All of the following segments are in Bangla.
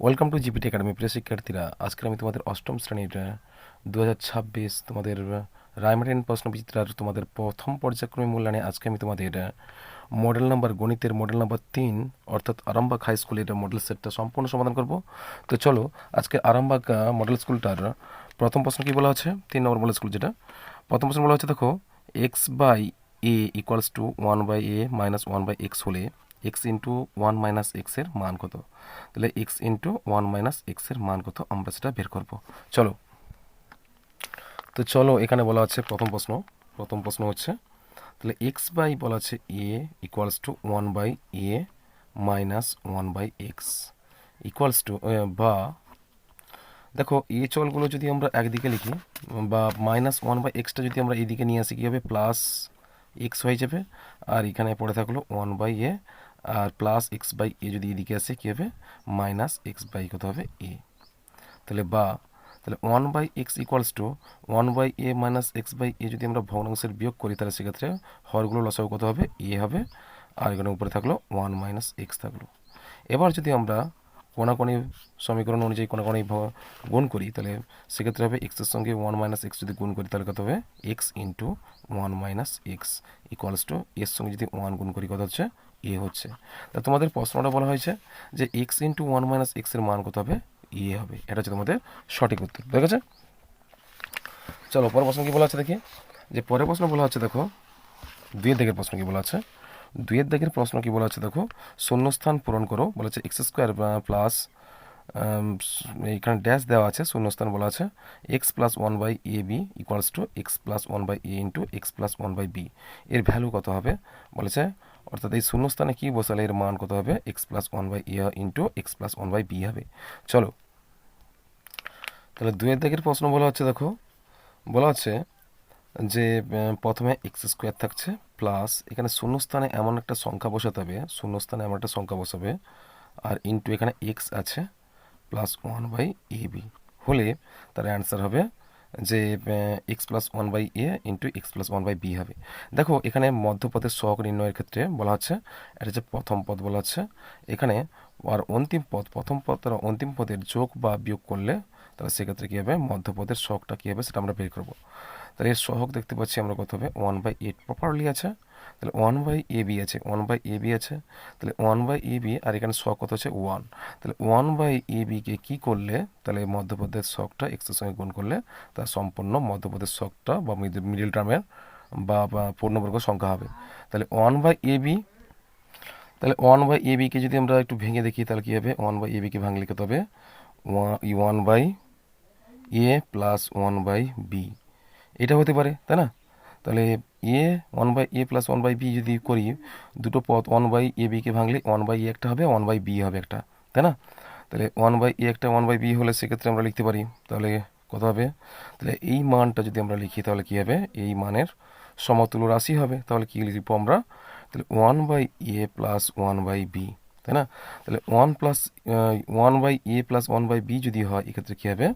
Welcome to GPT academy. প্রিয় শিক্ষার্থীরা, আজকে আমি তোমাদের অষ্টম শ্রেণীর 2026 তোমাদের রায়মার্টিন প্রশ্নবিচিত্রার তোমাদের প্রথম পর্যায়ক্রমে মূল্যায়নে আজকে আমি তোমাদের মডেল নাম্বার গণিতের মডেল নাম্বার 3 অর্থাৎ আরামবাগ হাই স্কুলের মডেল সেটটা সম্পূর্ণ সমাধান করব। তো চলো, আজকে আরামবাগ মডেল স্কুলটার প্রথম প্রশ্ন কি বলা হচ্ছে, 3 নম্বর মডেল স্কুল যেটা প্রথম প্রশ্ন বলা হচ্ছে, দেখো x by a equals to 1/a minus 1/x হলে এক্স ইন্টু 1 মাইনাস এক্সের মান কত? তাহলে এক্স ইন্টু 1 মাইনাস এক্সের মান কত আমরা সেটা বের করব। চলো, তো চলো, এখানে বলা আছে প্রথম প্রশ্ন হচ্ছে, তাহলে এক্স বাই বলা আছে a equals to 1/a minus 1/x equals to, বা দেখো এ চলগুলো যদি আমরা একদিকে লিখি বা মাইনাস 1/xটা যদি আমরা এইদিকে নিয়ে আসি, কী হবে, প্লাস এক্স হয়ে যাবে। আর এখানে পড়ে থাকলো 1/a, আর প্লাস এক্স বাই এ যদি এদিকে আসে কী হবে, মাইনাস এক্স বাই কত হবে এ। তাহলে তাহলে 1/x equals to 1/a minus x by a যদি আমরা ভগ্নাংশের বিয়োগ করি, তাহলে সেক্ষেত্রে হরগুলো লসাগু কত হবে, এ হবে। আর এখানে উপরে থাকলো 1 মাইনাস এক্স থাকলো। এবার যদি আমরা কোনাকোনি সমীকরণ অনুযায়ী কোনাকোনি গুণ করি, তাহলে সেক্ষেত্রে হবে এক্সের সঙ্গে 1 মাইনাস এক্স যদি গুণ করি, তাহলে কত হবে, x into 1 minus x equals two এর সঙ্গে যদি 1 গুণ করি কত হচ্ছে, এ হচ্ছে। তা তোমাদের প্রশ্নটা বলা হয়েছে যে এক্স ইন্টু 1 মাইনাস এক্সের মান কত হবে, এ হবে। এটা হচ্ছে তোমাদের সঠিক উত্তর। ঠিক আছে, চলো পরের প্রশ্ন কি বলা আছে দেখি। যে পরের প্রশ্ন বলা হচ্ছে, দেখো দুইয়ের দিকের প্রশ্ন কি বলা আছে, দুইয়ের দিকের প্রশ্ন কি বলা আছে, দেখো শূন্যস্থান পূরণ করো বলেছে এক্স স্কোয়ার প্লাস, এইখানে ড্যাশ দেওয়া আছে, শূন্যস্থান বলা আছে x plus 1/ab equals to x plus 1/a into x plus 1/b এর ভ্যালু কত হবে বলেছে, অর্থাৎ এই শূন্যস্থানে কি বসালে এর মান কত হবে, x plus 1/a into x plus 1/b হবে। চলো, তাহলে দুইয়ের দিকের প্রশ্ন বলা হচ্ছে, দেখো বলা হচ্ছে যে প্রথমে এক্স স্কোয়ার থাকছে প্লাস এখানে শূন্যস্থানে এমন একটা সংখ্যা বসাতে হবে, শূন্যস্থানে এমন একটা সংখ্যা বসাবে, আর ইন্টু এখানে এক্স আছে প্লাস 1/ab হলে তার অ্যান্সার হবে যে x plus 1/a into x plus 1/b হবে। দেখো এখানে মধ্যপদের সহগ নির্ণয়ের ক্ষেত্রে বলা হচ্ছে, এটা হচ্ছে প্রথম পদ বলা হচ্ছে এখানে, আর অন্তিম পদ, প্রথম পদ তার অন্তিম পদের যোগ বা বিয়োগ করলে তাহলে সেক্ষেত্রে কী হবে, মধ্যপদের সহগটা কী হবে সেটা আমরা বের করবো। তাহলে এর সহগ দেখতে পাচ্ছি আমরা কত হবে, 1/8 প্রপারলি আছে। তাহলে 1/ab আছে, 1/ab আছে, তাহলে 1/ab আর এখানে সহগ কত হচ্ছে 1। তাহলে 1/ab-কে কী করলে তাহলে মধ্যপদের সহগটা এক্সের সঙ্গে গুণ করলে তার সম্পূর্ণ মধ্যপদের সহগটা বা মিডিল টার্মের বা পূর্ণবর্গ সংখ্যা হবে। তাহলে 1/ab, তাহলে 1/ab-কে যদি আমরা একটু ভেঙে দেখি তাহলে কী হবে, 1/ab-কে ভাঙলে কত হবে, 1/a প্লাস 1/b এটা হতে পারে, তাই না? তাহলে এ 1/a প্লাস 1/b যদি করি, দুটো পদ 1/ab-কে ভাঙলে 1/a একটা হবে, 1/b হবে একটা, তাই না? তাহলে 1/a একটা 1/b হলে সেক্ষেত্রে আমরা লিখতে পারি তাহলে কত হবে, তাহলে এই মানটা যদি আমরা লিখি তাহলে কী হবে, এই মানের সমতুল্য রাশি হবে। তাহলে কী লিখবো আমরা, তাহলে 1/a প্লাস 1/b, তাই না? তাহলে 1/a প্লাস 1/b যদি হয় এক্ষেত্রে কী হবে,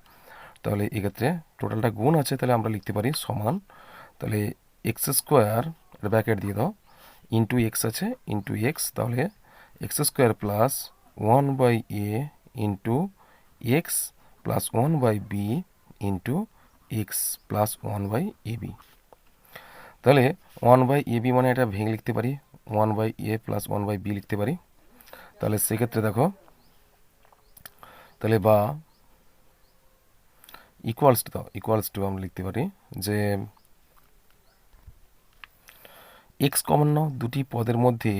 তাহলে এক্ষেত্রে টোটালটা গুণ আছে, তাহলে আমরা লিখতে পারি সমান, তাহলে এক্স স্কোয়ার ব্র্যাকেট দিয়ে দাও ইন্টু এক্স আছে ইন্টু এক্স, তাহলে x square plus 1/a into x plus 1/b into x plus 1/ab। তাহলে 1/ab মানে এটা ভেঙে লিখতে পারি, 1/a প্লাস 1/b লিখতে পারি। তাহলে সেক্ষেত্রে দেখো, তাহলে বা ইকুয়ালস টু আমরা লিখতে পারি যে এক্স কমন নাও, দুটি পদের মধ্যে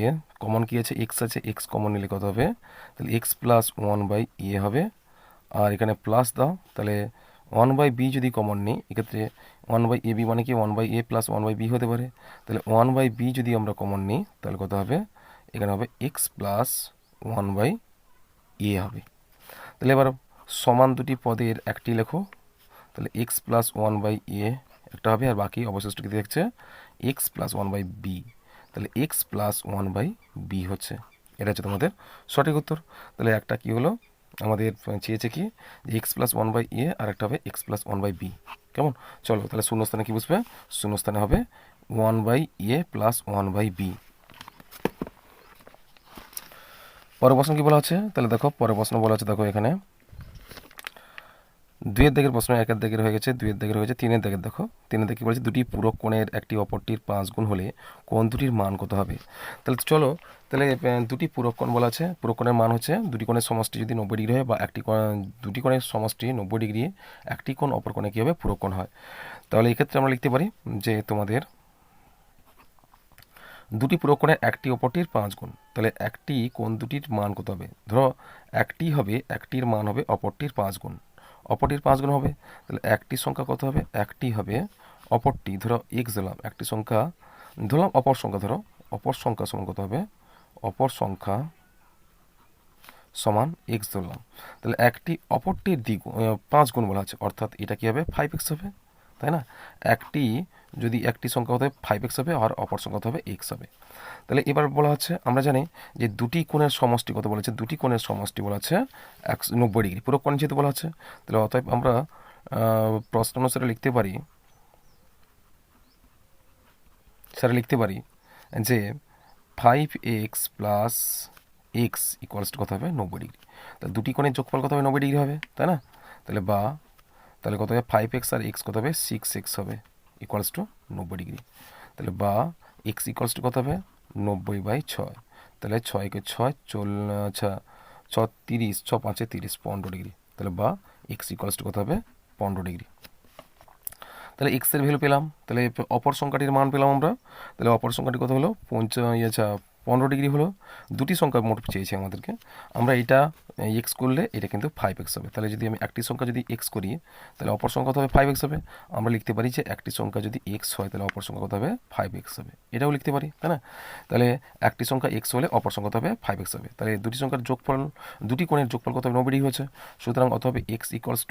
কমন কি আছে, এক্স আছে, এক্স কমন নিলে কত হবে, তাহলে এক্স প্লাস 1/a হবে। আর এখানে প্লাস দাও, তাহলে 1/b যদি কমন নিই এক্ষেত্রে 1/ab মানে কি 1/a প্লাস 1/b হতে পারে। তাহলে 1/b যদি আমরা কমন নিই তাহলে কত হবে, এখানে হবে এক্স প্লাস 1/a হবে। তাহলে এবার সমান দুটি পদের একটি লেখো, তাহলে এক্স প্লাস 1/a একটা হবে, আর বাকি অবশিষ্ট কি দেখছে, এক্স প্লাস 1/b, তাহলে এক্স প্লাস 1/b হচ্ছে। এটা হচ্ছে তোমাদের সঠিক উত্তর। তাহলে একটা কি হলো, আমাদের চেয়েছে কি যে এক্স প্লাস 1/a আর একটা হবে এক্স প্লাস 1/b। কেমন, চলো তাহলে শূন্যস্থানে কি বুঝবে, শূন্যস্থানে হবে 1/a প্লাস 1/b। পরের প্রশ্ন কি বলা আছে, তাহলে দেখো পরের প্রশ্ন বলা আছে, দেখো এখানে 2-এর দাগের প্রশ্ন 1-এর দাগের হয়ে গেছে, 2-এর দাগের হয়েছে, 3-এর দাগের দেখো 3-এর দাগে কি বলেছে, দুটি পূরক কোণের একটি অপরটির 5 গুণ হলে কোণ দুটির মান কত হবে। তাহলে চলো, তাহলে দুটি পূরক কোণ বলা আছে, পূরক কোণের মান হচ্ছে দুটি কোণের সমষ্টি যদি 90 ডিগ্রি হয় বা দুটি কোণের সমষ্টি 90 ডিগ্রি, একটি কোণ অপর কোণে কী হবে, পূরক কোণ হয়। তাহলে এক্ষেত্রে আমরা লিখতে পারি যে তোমাদের দুটি পূরক কোণের একটি অপরটির 5 গুণ, তাহলে একটি কোণ দুটির মান কত হবে, ধরো একটি হবে, একটির মান হবে অপরটির 5 গুণ, অপরটির 5 গুণ হবে, তাহলে একটি সংখ্যা কত হবে, একটি হবে অপরটি, ধরো এক্স দিলাম, একটি সংখ্যা ধরলাম, অপর সংখ্যা ধরো, অপর সংখ্যা সমান কত হবে, অপর সংখ্যা সমান এক্স ধরলাম, তাহলে একটি অপরটির 5 গুণ বলা আছে, অর্থাৎ এটা কী হবে, 5x হবে, তাই না। যদি একটি সংখ্যা হতে 5x হবে আর অপর সংখ্যা হতে হবে এক্স হবে। তাহলে এবার বলা হচ্ছে, আমরা জানি যে দুটি কোণের সমষ্টি কত বলেছে, দুটি কোণের সমষ্টি বলা আছে 90 ডিগ্রি, পুরো কোণ যেহেতু বলা আছে, তাহলে অতএব আমরা প্রশ্ন অনুসারে লিখতে পারি, যে 5x plus x equals to কত হবে, 90 ডিগ্রি। তাহলে দুটি কোণের যোগফল কত হবে, 90 ডিগ্রি হবে, তাই না। তাহলে কত হবে, 5x আর এক্স কত হবে, 6x হবে, ইকুয়ালস টু 90 ডিগ্রি। তাহলে এক্স ইকুয়ালস টু কত হবে, 90/6, তাহলে 6 কে 6 আচ্ছা 30, 6×5 30, 15 ডিগ্রি, তাহলে এক্স ইকুয়ালস টু কত হবে, 15 ডিগ্রি। তাহলে এক্সের ভ্যালু পেলাম, তাহলে অপর সংখ্যাটির মান পেলাম আমরা, তাহলে অপর সংখ্যাটি কত হলো, 15 ডিগ্রি হলো। দুটি সংখ্যা মোট চেয়েছে আমাদেরকে, আমরা এটা এক্স করলে এটা কিন্তু 5x হবে, তাহলে যদি আমি একটি সংখ্যা যদি এক্স করি, তাহলে অপর সংখ্যা কত হবে, 5x হবে। আমরা লিখতে পারি যে একটি সংখ্যা যদি এক্স হয় তাহলে অপর সংখ্যা কত হবে, 5x হবে, এটাও লিখতে পারি, তাই না। তাহলে একটি সংখ্যা এক্স হলে অপর সংখ্যা কত হবে, 5x হবে। তাহলে দুটি সংখ্যার যোগফল, দুটি কোণের যোগফল কত হবে, 90 ডিগ্রি হচ্ছে, সুতরাং অত হবে এক্স ইকুয়ালস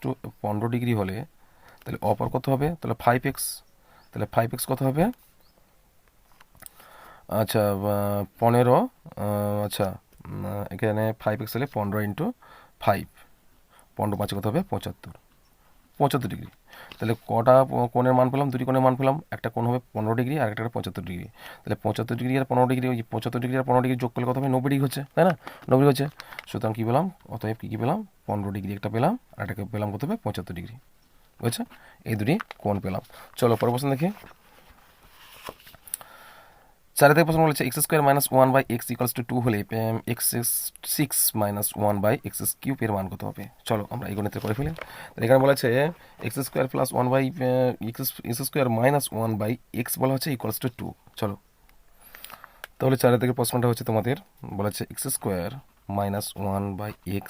টু 15 ডিগ্রি হলে তাহলে অপর কত হবে, তাহলে 5x, তাহলে 5x কত হবে, আচ্ছা 15, আচ্ছা এখানে 5x হলে 15 × 5, 15×5 কত হবে, 75 ডিগ্রি। তাহলে কটা কোণের মান পেলাম, দুটি কোণের মান পেলাম, একটা কোণ হবে 15 ডিগ্রি আর একটা 75 ডিগ্রি, তাহলে 75 ডিগ্রি আর 15 ডিগ্রি, ওই 75 ডিগ্রি আর 15 ডিগ্রি যোগ করলে কত হবে, 90 ডিগ্রি হচ্ছে, তাই না, 90 হচ্ছে। সুতরাং কী পেলাম, অতএব কী পেলাম, 15 ডিগ্রি একটা পেলাম আর এটাকে পেলাম কত হবে, 75 ডিগ্রি, বুঝছে, এই দুটি কোণ পেলাম। চলো পরের প্রশ্ন দেখি। 4 থেকে প্রশ্ন বলেছে x² - 1/x = 2 হলে x6 - 1/x³ এর মান কত হবে। চলো আমরা এই গণিতটা করে ফেলি। তাহলে এখানে বলেছে x² + 1/x² বলা হচ্ছে ইকুয়ালস টু 2। চলো তাহলে 4 থেকে প্রশ্নটা হচ্ছে তোমাদের বলেছে x² - 1/x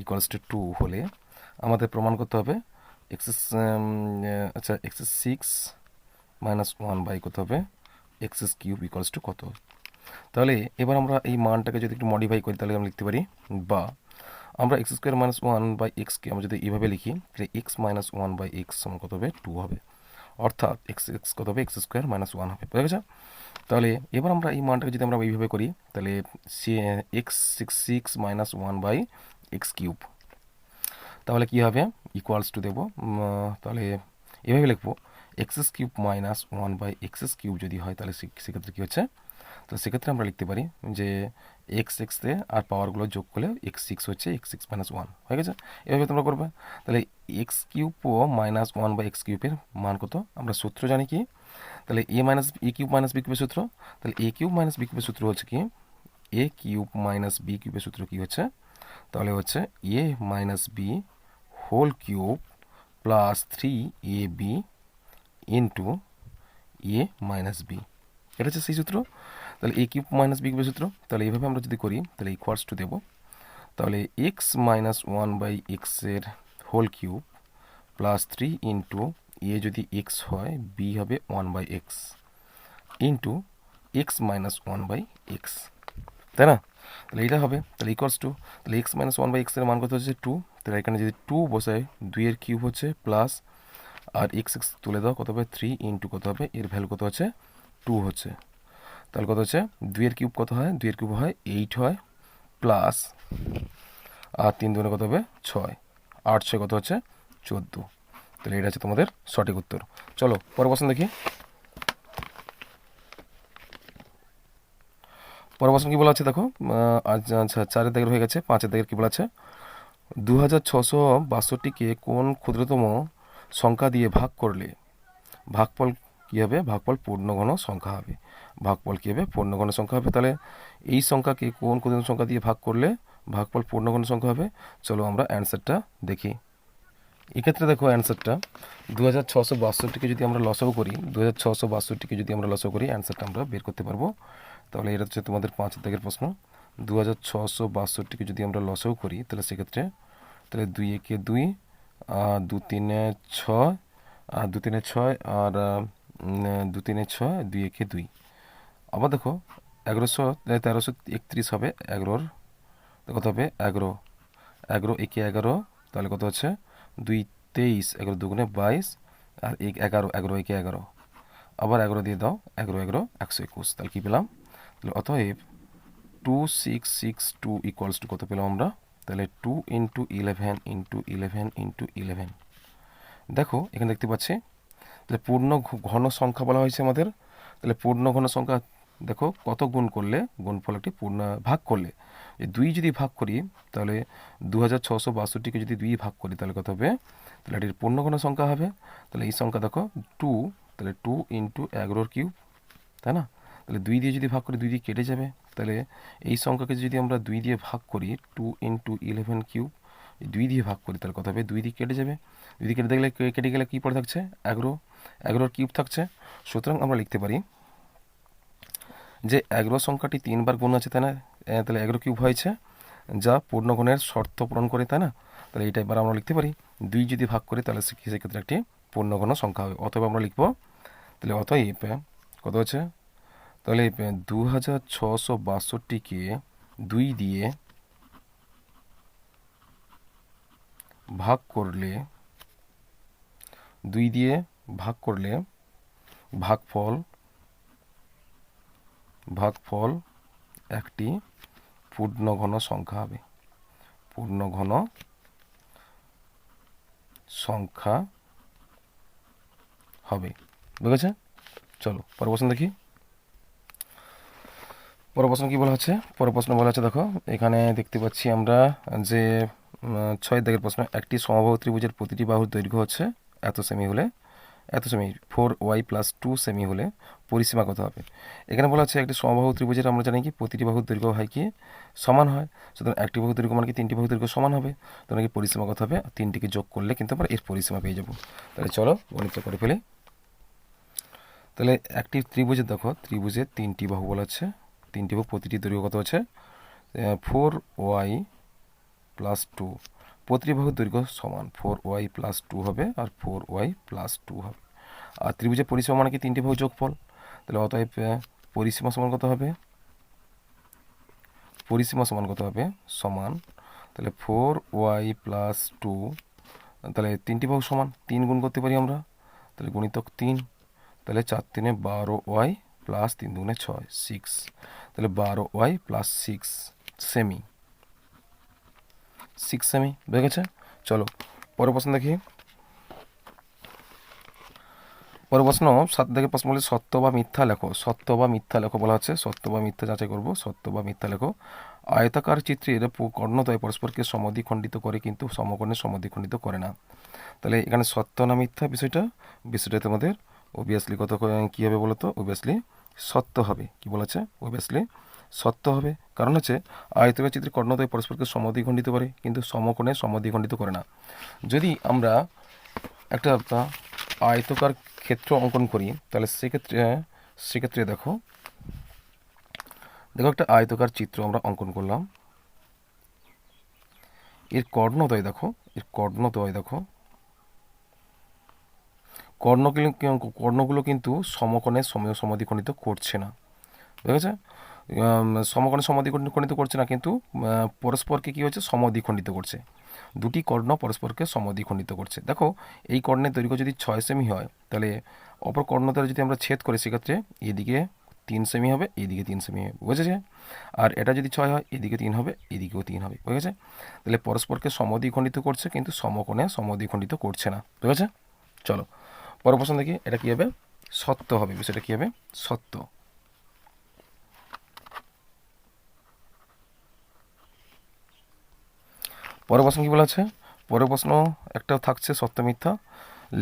= 2 হলে আমাদের প্রমাণ করতে হবে x6 - 1 কত হবে, x³ ইকুয়ালস টু কত। তাহলে এবার আমরা এই মানটাকে যদি একটু মডিফাই করি তাহলে আমরা লিখতে পারি, বা আমরা x² - 1/x কে আমরা যদি এইভাবে লিখি তাহলে x - 1/x সমান কত হবে, 2 হবে, অর্থাৎ x কত হবে, x² - 1 হবে, বুঝা গেছে। তাহলে এবার আমরা এই মানটাকে যদি আমরা এইভাবে করি তাহলে x6 - 1/x³, তাহলে কী হবে, ইকুয়ালস টু দেবো, তাহলে এভাবে লিখবো x³ - 1/x³ যদি হয় তাহলে সেক্ষেত্রে কী হচ্ছে, তো সেক্ষেত্রে আমরা লিখতে পারি যে x6-তে আর পাওয়ারগুলো যোগ করলে x6 হচ্ছে x6 - 1 হয়ে গেছে। এভাবে তোমরা করবে, তাহলে x³ ও -1/x³ এর মান কত, আমরা সূত্র জানি কি, তাহলে a - a³ - b³ সূত্র, তাহলে a³ - b³ সূত্র হচ্ছে কি, a³ - b³ সূত্র কি হচ্ছে, তাহলে হচ্ছে a - b whole cube plus 3ab into a - b, এটা হচ্ছে সেই সূত্র। তাহলে a³ - b³ সূত্র, তাহলে এইভাবে আমরা যদি করি তাহলে ইকুয়ালস টু দেবো, তাহলে x - 1/x এর whole cube plus 3 into a যদি x হয়, b হবে 1/x ইন্টু x - 1/x, তাই না। তাহলে এটা হবে, তাহলে ইকুয়ালস টু, তাহলে x - 1/x এর মান কত হচ্ছে 2, তাহলে এখানে যদি 2 বসায় 2 এর কিউব হচ্ছে প্লাস আর x তুলে দাও কত হবে, 3 ইন্টু কত হবে, এর ভ্যালু কত হচ্ছে, 2 হচ্ছে, তাহলে কত হচ্ছে, 2 এর কিউব কত হয়, 2 এর কিউব হয় 8 হয়, প্লাস আর 3 দুগুণে কত হবে, 6, 8 6 কত হচ্ছে 14, তাহলে এটা হচ্ছে তোমাদের সঠিক উত্তর। চলো পরের প্রশ্ন দেখি। পরের প্রশ্ন কী বলা আছে দেখো, আচ্ছা 4 দাগের হয়ে গেছে, 5 দাগের কী বলা আছে, 2662কে কোন ক্ষুদ্রতম সংখ্যা দিয়ে ভাগ করলে ভাগফল কী হবে, ভাগফল পূর্ণঘন সংখ্যা হবে। ভাগফল কী হবে, পূর্ণঘন সংখ্যা হবে। তাহলে এই সংখ্যাকে কোন ক্ষুদ্রতম সংখ্যা দিয়ে ভাগ করলে ভাগফল পূর্ণঘন সংখ্যা হবে। চলো আমরা অ্যান্সারটা দেখি। এক্ষেত্রে দেখো অ্যান্সারটা 2662কে যদি আমরা লসাগু করি, 2662কে যদি আমরা লসাগু করি অ্যান্সারটা আমরা বের করতে পারবো। তাহলে এটা হচ্ছে তোমাদের 5 দাগের প্রশ্ন। 2662কে যদি আমরা লসাগু করি তাহলে সেক্ষেত্রে তাহলে 2 একে 2, 2 3 6, আর 2 3 6, আর 2 3 6, 2 একে 2। আবার দেখো 1331 হবে, 11 কত হবে 11, 11 একে 11, তাহলে কত হচ্ছে 2 23, 11 দুগুণে 22, আর 11, 11 একে 11, আবার 11 দিয়ে দাও, 11 11 121। তাহলে কী পেলাম, তাহলে অতএব 2662 ইকুয়ালস টু কত পেলাম আমরা, তাহলে 2 ইন্টু 11 ইন্টু 11 ইন্টু 11। দেখো এখানে দেখতে পাচ্ছি তাহলে পূর্ণ ঘন সংখ্যা বলা হয়েছে আমাদের। তাহলে পূর্ণ ঘন সংখ্যা দেখো কত গুণ করলে গুণফল একটি পূর্ণ ভাগ করলে, এই 2 যদি ভাগ করি তাহলে 2662কে যদি 2 ভাগ করি তাহলে কত হবে, তাহলে এটির পূর্ণ ঘন সংখ্যা হবে। তাহলে এই সংখ্যা দেখো 2, তাহলে 2 ইন্টু 11 কিউব, তাই না। তাহলে 2 দিয়ে যদি ভাগ করি 2 দিয়ে কেটে যাবে। তাহলে এই সংখ্যাকে যদি আমরা 2 দিয়ে ভাগ করি 2 ইন্টু 11 কিউব, 2 দিয়ে ভাগ করি তাহলে কত হবে, 2 দিয়ে কেটে যাবে। 2 দিয়ে কেটে গেলে কী পড়ে থাকছে, 11, 11 কিউব থাকছে। সুতরাং আমরা লিখতে পারি যে 11 সংখ্যাটি 3 বার গুণ আছে, তাই না। তাহলে 11 কিউব হয়েছে, যা পূর্ণগুণের শর্ত পূরণ করে, তাই না। তাহলে এইটা এবার আমরা লিখতে পারি 2 যদি ভাগ করি তাহলে সেক্ষেত্রে একটি পূর্ণঘন সংখ্যা হবে। অতএব আমরা লিখব, তাহলে অতএব কত হচ্ছে, তাহলে 2662কে 2 দিয়ে ভাগ করলে, 2 দিয়ে ভাগ করলে ভাগফল একটি পূর্ণঘন সংখ্যা হবে। পূর্ণঘন সংখ্যা হবে, বুঝেছে। চলো পরের প্রশ্ন দেখি। পরের প্রশ্ন কী বলা হচ্ছে, পরের প্রশ্ন বলা হচ্ছে দেখো এখানে দেখতে পাচ্ছি আমরা যে 6 দাগের প্রশ্ন, একটি সমবাহু ত্রিভুজের প্রতিটি বাহুর দৈর্ঘ্য হচ্ছে এত সেমি হলে, এত সেমি 4y + 2 সেমি হলে পরিসীমা কত হবে। এখানে বলা হচ্ছে একটি সমবাহু ত্রিভুজের আমরা জানি কি প্রতিটি বাহুর দৈর্ঘ্য হয় কি সমান হয়। সুতরাং একটি বাহুর দৈর্ঘ্য মানে কি 3টি বাহুর দৈর্ঘ্য সমান হবে। তখন কি পরিসীমা কত হবে, 3টিকে যোগ করলে কিন্তু আমরা এর পরিসীমা পেয়ে যাব। তাহলে চলো গণিতটা করে ফেলি। তাহলে একটি ত্রিভুজের দেখো, ত্রিভুজের 3টি বাহু বলা হচ্ছে, 3টি বাহু প্রতিটি দৈর্ঘ্য কত আছে 4y + 2, প্রতিটি বাহুর দৈর্ঘ্য সমান 4y + 2 হবে, আর 4y + 2 হবে। আর ত্রিভুজের পরিসীমা মানে কি 3টি বাহু যোগফল। তাহলে অতএব পরিসীমা সমান কত হবে, পরিসীমা সমান কত হবে, সমান তাহলে 4y + 2, তাহলে 3টি বাহু সমান 3 গুণ করতে পারি আমরা, তাহলে গুণিতক 3, তাহলে 4 3 12y + 3 2 6, 6, তাহলে 12y + 6 সেমি, 6 সেমি, বুঝে গেছে। চলো পরের প্রশ্ন দেখি। পরের প্রশ্ন 7 দাগের প্রশ্ন বলে সত্য বা মিথ্যা লেখো। সত্য বা মিথ্যা লেখো বলা হচ্ছে, সত্য বা মিথ্যা যাচাই করব। সত্য বা মিথ্যা লেখো। আয়তাকার চিত্রের কর্ণদ্বয় পরস্পরকে সমদ্বিখণ্ডিত করে কিন্তু সমকোণে সমদ্বিখণ্ডিত করে না। তাহলে এখানে সত্য না মিথ্যা বিষয়টা তোমাদের অবভিয়াসলি কত কী হবে বলো তো, অবভিয়াসলি সত্য হবে। কি বলেছে, অবভিয়াসলি সত্য হবে। কারণ হচ্ছে আয়তাকার চিত্রের কর্ণদ্বয় পরস্পরকে সমদ্বিখণ্ডিত করে কিন্তু সমকোণে সমদ্বিখণ্ডিত করে না। যদি আমরা একটা আয়তকার ক্ষেত্র অঙ্কন করি তাহলে সেক্ষেত্রে দেখো একটা আয়তকার চিত্র আমরা অঙ্কন করলাম, এর কর্ণদ্বয় দেখো, কর্ণগুলো কিন্তু সমকোণে সমদ্বিখণ্ডিত করছে না, ঠিক আছে। সমকোণে সমদ্বিখণ্ডিত করছে না, কিন্তু পরস্পরকে কী হচ্ছে সমদ্বিখণ্ডিত করছে। দুটি কর্ণ পরস্পরকে সমদ্বিখণ্ডিত করছে। দেখো এই কর্ণের দৈর্ঘ্য যদি 6 সেমি হয় তাহলে অপর কর্ণ দ্বারা যদি আমরা ছেদ করি সেক্ষেত্রে এদিকে 3 সেমি হবে, এদিকে 3 সেমি হবে, বুঝেছে। আর এটা যদি 6 হয় এদিকে 3 হবে, এদিকেও 3 হবে, বুঝেছে। তাহলে পরস্পরকে সমদ্বিখণ্ডিত করছে কিন্তু সমকোণে সমদ্বিখণ্ডিত করছে না, বুঝেছে। চলো পরের প্রশ্ন দেখি, এটা কী হবে? সত্য হবে, বিষয়টা কী হবে? সত্য। পরের প্রশ্ন কী বলা আছে? পরের প্রশ্ন একটা থাকছে সত্য মিথ্যা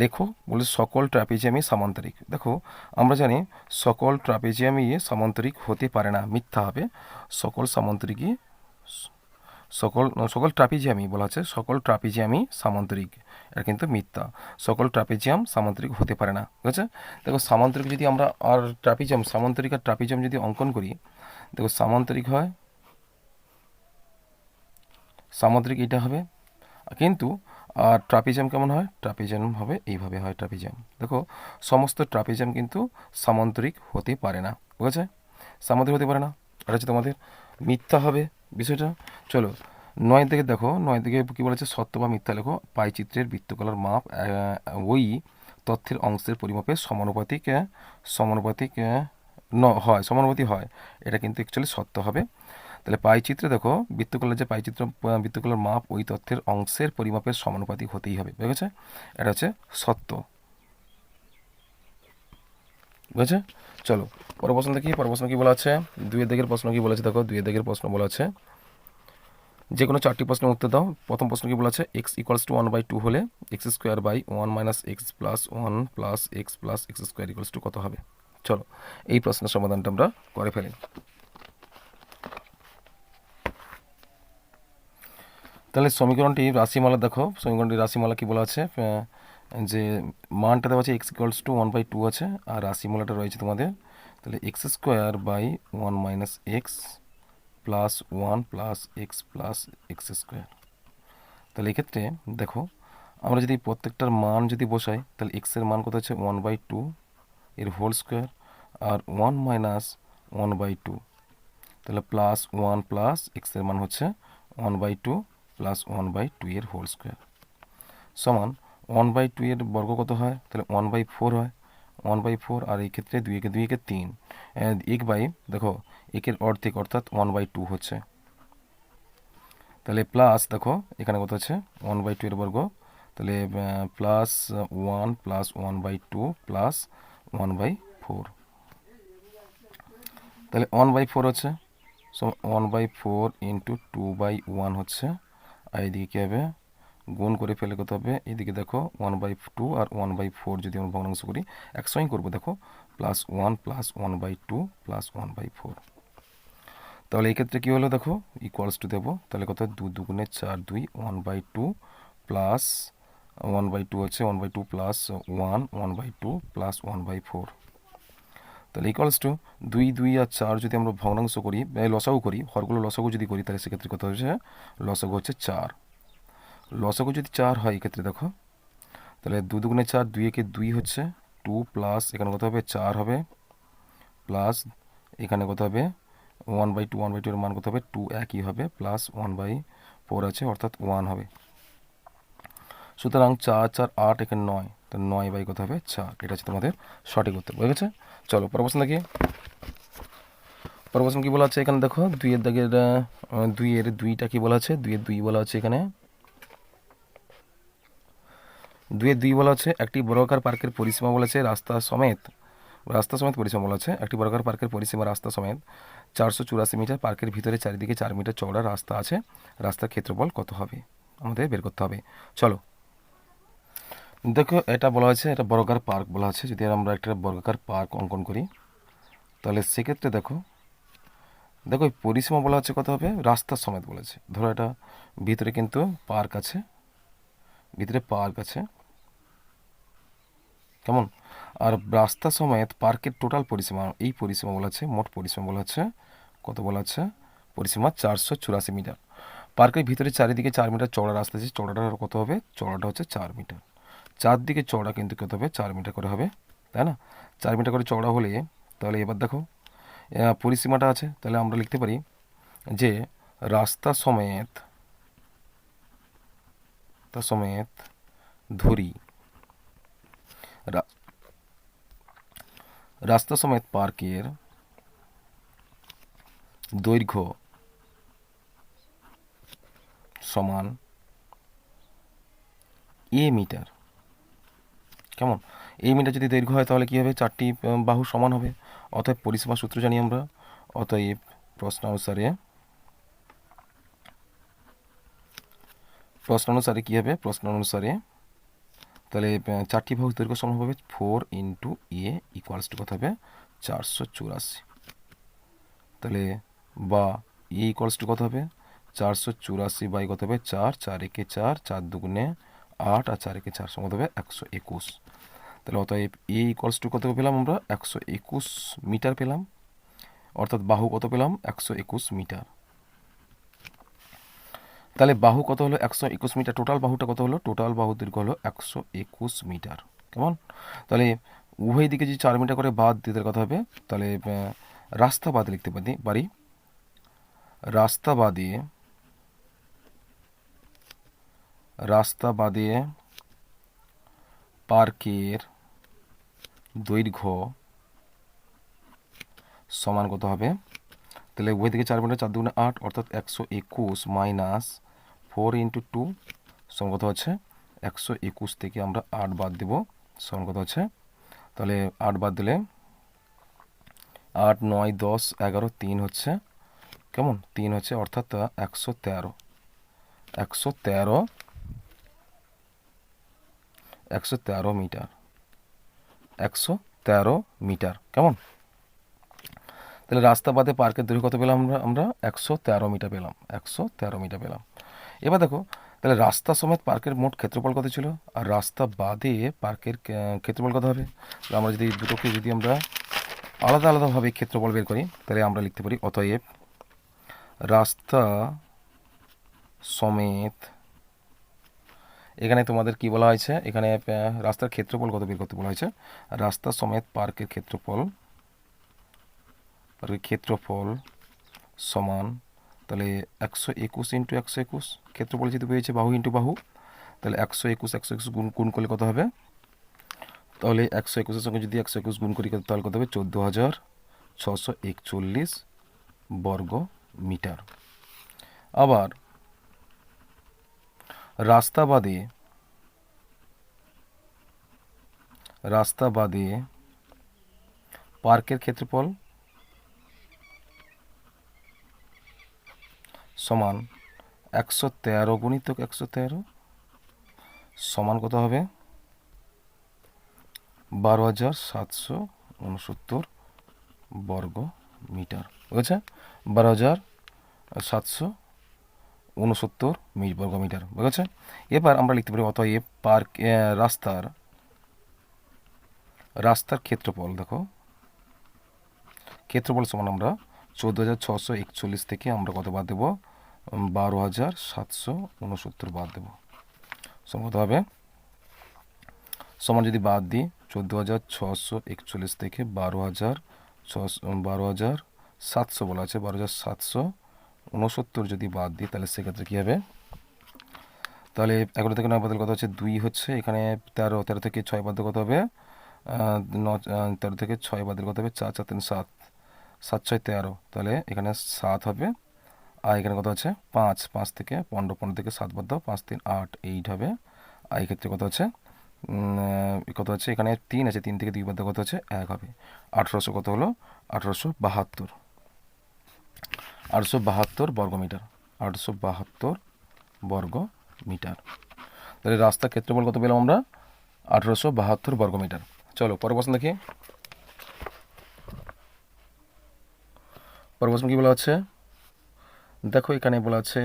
লেখো। বলে সকল ট্রাপিজিয়ামই সামান্তরিক। দেখো আমরা জানি সকল ট্রাপিজিয়ামই সামান্তরিক হতে পারে না, মিথ্যা হবে। সকল সামান্তরিকই সকল সকল ট্রাপিজিয়ামই বলা আছে, সকল ট্রাপিজিয়ামই সামান্তরিক, এটা কিন্তু মিথ্যা। সকল ট্রাপিজিয়াম সামান্তরিক হতে পারে না, ঠিক আছে? দেখো সামান্তরিক যদি আমরা আর ট্রাপিজিয়াম, সামান্তরিক আর ট্রাপিজিয়াম যদি অঙ্কন করি, দেখো সামান্তরিক হয়, সামান্তরিক এটা হবে, কিন্তু আর ট্রাপিজিয়াম কেমন হয়? ট্রাপিজিয়াম হবে এইভাবে হয় ট্রাপিজিয়াম। দেখো সমস্ত ট্রাপিজিয়াম কিন্তু সামান্তরিক হতে পারে না, ঠিক আছে? সামান্তরিক হতে পারে না, এটা হচ্ছে তোমাদের মিথ্যা হবে বিষয়টা। চলো 9 দিকে দেখো, 9 দিকে কী বলেছে? সত্য বা মিথ্যা লেখো। পাইচিত্রের বৃত্তকলার মাপ ওই তথ্যের অংশের পরিমাপের সমানুপাতিক সমানুপাতিক হয়, সমানুপাতি হয়, এটা কিন্তু অ্যাকচুয়ালি সত্য হবে। তাহলে পাইচিত্রে দেখো বৃত্তকলার যে পাইচিত্র, বৃত্তকলার মাপ ওই তথ্যের অংশের পরিমাপের সমানুপাতিক হতেই হবে, বুঝেছে? এটা হচ্ছে সত্য, বুঝেছে? চলো পরের প্রশ্ন দেখি। পরের প্রশ্ন কী বলা আছে? 2 দিকের প্রশ্ন কী বলেছে? দেখো 2 দিকের প্রশ্ন বলা আছে, যে কোনো 4টি প্রশ্নের উত্তর দাও। প্রথম প্রশ্ন কী বলা আছে? এক্স ইকুয়ালস টু 1/2 হলে x square by 1 minus x plus 1 plus x square equals to কত হবে? চলো এই প্রশ্নের সমাধানটা আমরা করে ফেলি। তাহলে সমীকরণটি রাশিমালা দেখো, সমীকরণটি রাশিমালা কি বলা আছে? যে মানটা দেওয়া আছে এক্স ইকুয়ালস টু 1/2 আছে, আর রাশিমালাটা রয়েছে তোমাদের, তাহলে x square by 1 minus x plus 1 plus x square. তাহলে এক্ষেত্রে দেখো আমরা যদি প্রত্যেকটার মান যদি বসাই, তাহলে এক্সের মান কত হচ্ছে? 1/2 এর হোল স্কোয়ার, আর 1 মাইনাস 1/2, তাহলে প্লাস 1 প্লাস এক্সের মান হচ্ছে 1/2 প্লাস 1/2 এর হোল স্কোয়ার সমান 1/2 এর বর্গ কত হয়? তাহলে 1/4 হয়, 1/4, আর এই ক্ষেত্রে 2 একে 2 একে 3, 1 বাই দেখো একের অর্ধেক অর্থাৎ 1/2 হচ্ছে। তাহলে প্লাস দেখো এখানে কত আছে? 1/2 এর বর্গ, তাহলে প্লাস 1 প্লাস 1/2 প্লাস 1/4, তাহলে 1/4 হচ্ছে, সো 1/4 ইন্টু 2/1 হচ্ছে, আর এইদিকে কী হবে? গুণ করে ফেলে কত হবে? এদিকে দেখো 1/2 আর 1/4 যদি আমরা ভগ্নাংশ করি, একসঙ্গেই করবো, দেখো প্লাস 1 প্লাস 1/2 প্লাস 1/4। তাহলে এই ক্ষেত্রে কী হলো? দেখো ইকুয়ালস টু দেবো, তাহলে কত? 2 2 4 2, 1/2 প্লাস 1/2 হচ্ছে 1/2 প্লাস 1 1/2 প্লাস 1/4, তাহলে ইকুয়ালস টু 2 2 আর 4 যদি আমরা ভগ্নাংশ করি, লসাগু করি, হরগুলো লসাগু যদি করি, তাহলে সেক্ষেত্রে কত হচ্ছে? লসাগু হচ্ছে 4। লসাগু যদি 4 হয় এক্ষেত্রে দেখো, তাহলে 2 2 4, 2 একে 2 হচ্ছে 2, প্লাস এখানে কত হবে? 4 হবে, প্লাস এখানে কত হবে? 1/2 এর মান কত হবে? 2 একই হবে, প্লাস 1/4 আছে অর্থাৎ 1 হবে। সুতরাং 4 4 8, এখানে 9, তো 9 বাই কত হবে? 4। এটা হচ্ছে তোমাদের সঠিক উত্তর, বুঝে গেছে? চলো পরের প্রশ্ন দেখি। পরের প্রশ্ন কী বলা আছে? এখানে দেখো 2 এর দাগের 2 এর 2টা কী বলা আছে? 2 এর 2 বলা আছে এখানে, 2 এর 2 বলা আছে একটি বর্গাকার পার্কের পরিসীমা বলেছে রাস্তা সমেত পরিসীমা বলা আছে, একটি বর্গাকার পার্কের পরিসীমা রাস্তা সমেত 484 মিটার, পার্কের ভিতরে চারিদিকে 4 মিটার চওড়া রাস্তা আছে, রাস্তার ক্ষেত্রফল কত হবে? আমাদের বের করতে হবে। চলো দেখো এটা বলা আছে, এটা বর্গাকার পার্ক বলা আছে। যদি আমরা একটা বর্গাকার পার্ক অঙ্কন করি, তাহলে সেক্ষেত্রে দেখো দেখো এই পরিসীমা বলা হচ্ছে কত হবে? রাস্তা সমেত বলেছে। ধরো এটা ভিতরে কিন্তু পার্ক আছে, ভিতরে পার্ক আছে, কেমন? আর রাস্তা সমেত পার্কের টোটাল পরিসীমা, এই পরিসীমা বলা আছে, মোট পরিসীমা বলা আছে কত? বলা আছে পরিসীমা 484 মিটার। পার্কের ভিতরে চারিদিকে 4 মিটার চওড়া রাস্তা আছে, চওড়াটা কত হবে? চওড়াটা হচ্ছে 4 মিটার। চারদিকে চওড়া কিন্তু কত হবে? 4 মিটার করে হবে, তাই না? 4 মিটার করে চওড়া হলে, তাহলে এবার দেখো পরিসীমাটা আছে, তাহলে আমরা লিখতে পারি যে রাস্তা সমেত ধরি, রাস্তা সমেত পার্কের দৈর্ঘ্য সমান এ মিটার, কেমন? এই মিটার যদি দৈর্ঘ্য হয় তাহলে কী হবে, 4টি বাহু সমান হবে। অতএব পরিসীমা সূত্র জানি আমরা। অতএব প্রশ্ন অনুসারে কী হবে, প্রশ্ন অনুসারে তাহলে 4টি বাহু দৈর্ঘ্য সমান হবে 4 ইন্টু এ ইকুয়ালস টু কত হবে, 484। তাহলে বা এ ইকুয়ালস টু কত হবে, 484 বাই কত হবে 4, 4 একে 4, 4 দুগুণে 8 আর 4 একে 4 সমান হবে 121। তাহলে অতএব এ ইকুয়ালস টু কত পেলাম আমরা, 121 মিটার পেলাম, অর্থাৎ বাহু কত পেলাম, 121 মিটার। তাহলে বাহু কত হলো, 121 মিটার। টোটাল বাহুটা কত হলো, টোটাল বাহু দৈর্ঘ্য হলো 121 মিটার। কেমন? তাহলে উভয় দিকে যদি 4 মিটার করে বাদ দিতে কথা হবে, তাহলে রাস্তা বাদ লিখতে পারি। রাস্তা বাদে পার্কের দৈর্ঘ্য সমান কত হবে, তাহলে উভয় দিকে 4 মিটার, 4 দুগুণে 8, অর্থাৎ 121 মাইনাস 4 ইন্টু 2 সমান কত হচ্ছে, 121 থেকে আমরা 8 বাদ দেব, সমান কত হচ্ছে, তাহলে 8 বাদ দিলে 8, 9, 10, 11, 3 হচ্ছে, কেমন, 3 হচ্ছে, অর্থাৎ 113 মিটার, 113 মিটার। কেমন? তাহলে রাস্তা বাদে পার্কের দৈর্ঘ্য কত পেলাম আমরা 113 মিটার পেলাম, 113 মিটার পেলাম। এবার দেখো, তাহলে রাস্তা সমেত পার্কের মোট ক্ষেত্রফল কত ছিল, আর রাস্তা বাদে পার্কের ক্ষেত্রফল কত হবে। তাহলে আমরা যদি দুটোকে যদি আমরা আলাদা আলাদাভাবে ক্ষেত্রফল বের করি, তাহলে আমরা লিখতে পারি অতএব রাস্তা সমেত, এখানে তোমাদের কি বলা হয়েছে, এখানে রাস্তার ক্ষেত্রফল কত বের করতে বলা হয়েছে, রাস্তা সমেত পার্কের ক্ষেত্রফল সমান, তাহলে 121 ইন্টু 121, ক্ষেত্রফল যেহেতু পেয়েছে বাহু ইন্টু বাহু, তাহলে 121 গুণ করলে কত হবে, তাহলে 121-এর সঙ্গে যদি 121 গুণ করি তাহলে কত হবে, 14,641 বর্গ মিটার। আবার রাস্তা বাদে পার্কের ক্ষেত্রফল সমান 113 গুণিতক 113 সমান কত হবে, 12,769 বর্গ মিটার। বুঝেছে? 12,769 বর্গ মিটার। বুঝেছে? এবার আমরা লিখতে পারি অতএব রাস্তার ক্ষেত্রফল, দেখো ক্ষেত্রফল সমান আমরা 14,641 থেকে আমরা কত বাদ দেবো, 12,769 বাদ দেবো, সমান কত হবে, সমান যদি বাদ দিই 14,641 থেকে 12,700 বলা আছে, 12,769 যদি বাদ দিই তাহলে সেক্ষেত্রে কী হবে, তাহলে 11 থেকে 9 বাদল কত হচ্ছে, 2 হচ্ছে, এখানে 13 থেকে 6 বাদ কত হবে, 13 থেকে 6 বাদের কত হবে, 4, 4, 3, 7, 7, 6, 13, তাহলে এখানে 7 হবে, আর এখানে কত আছে 5 থেকে 15 থেকে 7 বাদ দাও, 5, 3, 8, 8 হবে, আর এক্ষেত্রে কত আছে, কত আছে, এখানে 3 আছে, 3 থেকে 2 বাদ দাও, কত আছে 1 হবে। 1800 কত হলো, 1872 বর্গ মিটার, 872 বর্গ মিটার। তাহলে রাস্তার ক্ষেত্রফল কত পেলাম আমরা, 1872 বর্গ মিটার। চলো পরের প্রশ্ন দেখি। পরের প্রশ্ন কী বলা হচ্ছে, দেখো এখানে বলা আছে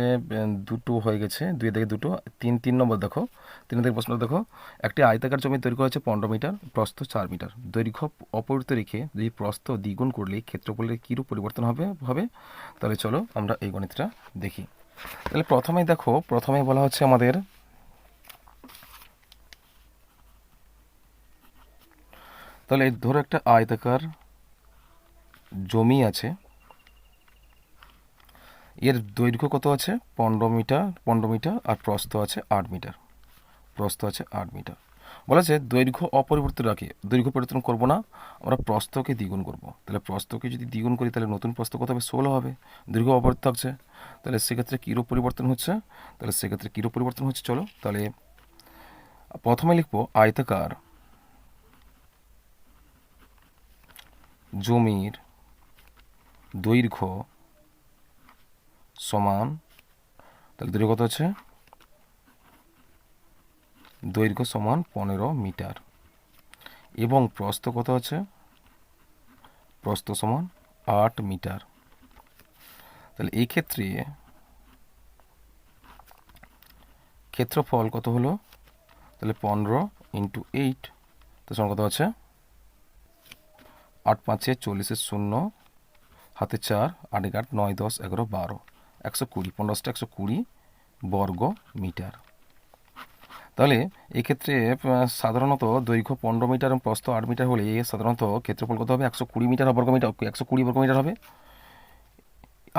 দুটো হয়ে গেছে, 2 থেকে 2, 3 নম্বর দেখো, 3 থেকে প্রশ্ন দেখো, একটি আয়তাকার জমির দৈর্ঘ্য হচ্ছে 15 মিটার, প্রস্থ 4 মিটার, দৈর্ঘ্য অপরিবর্তিত রেখে যদি প্রস্থ দ্বিগুণ করলে ক্ষেত্রফলের কীরূপ পরিবর্তন হবে। তাহলে চলো আমরা এই গণিতটা দেখি। তাহলে প্রথমে বলা হচ্ছে আমাদের, তাহলে ধরো একটা আয়তাকার জমি আছে, এর দৈর্ঘ্য কত আছে 15 মিটার আর প্রস্থ আছে 8 মিটার, বলা আছে দৈর্ঘ্য অপরিবর্তিত রাখি, দৈর্ঘ্য পরিবর্তন করবো না, আমরা প্রস্থকে দ্বিগুণ করব। তাহলে প্রস্থকে যদি দ্বিগুণ করি তাহলে নতুন প্রস্থ কত হবে, 16 হবে, দৈর্ঘ্য অপরিবর্তিত থাকছে, তাহলে সেক্ষেত্রে কীরূপ পরিবর্তন হচ্ছে, চলো তাহলে প্রথমে লিখবো জমির দৈর্ঘ্য সমান, তাহলে দৈর্ঘ্য কত আছে, দৈর্ঘ্য সমান 15 মিটার এবং প্রস্থ কত আছে, প্রস্থ সমান 8 মিটার। তাহলে এই ক্ষেত্রে ক্ষেত্রফল কত হলো, তাহলে 15 ইন্টু 8, তো সমান কত আছে 8 5 40 শূন্য, হাতে 4, 8 8 9 10 11 12, 120, 15টা 120 বর্গ মিটার। তাহলে এক্ষেত্রে সাধারণত দৈর্ঘ্য 15 মিটার এবং প্রস্থ 8 মিটার হলে সাধারণত ক্ষেত্রফল কত হবে, 120 মিটার বর্গ মিটার, 120 বর্গ মিটার হবে।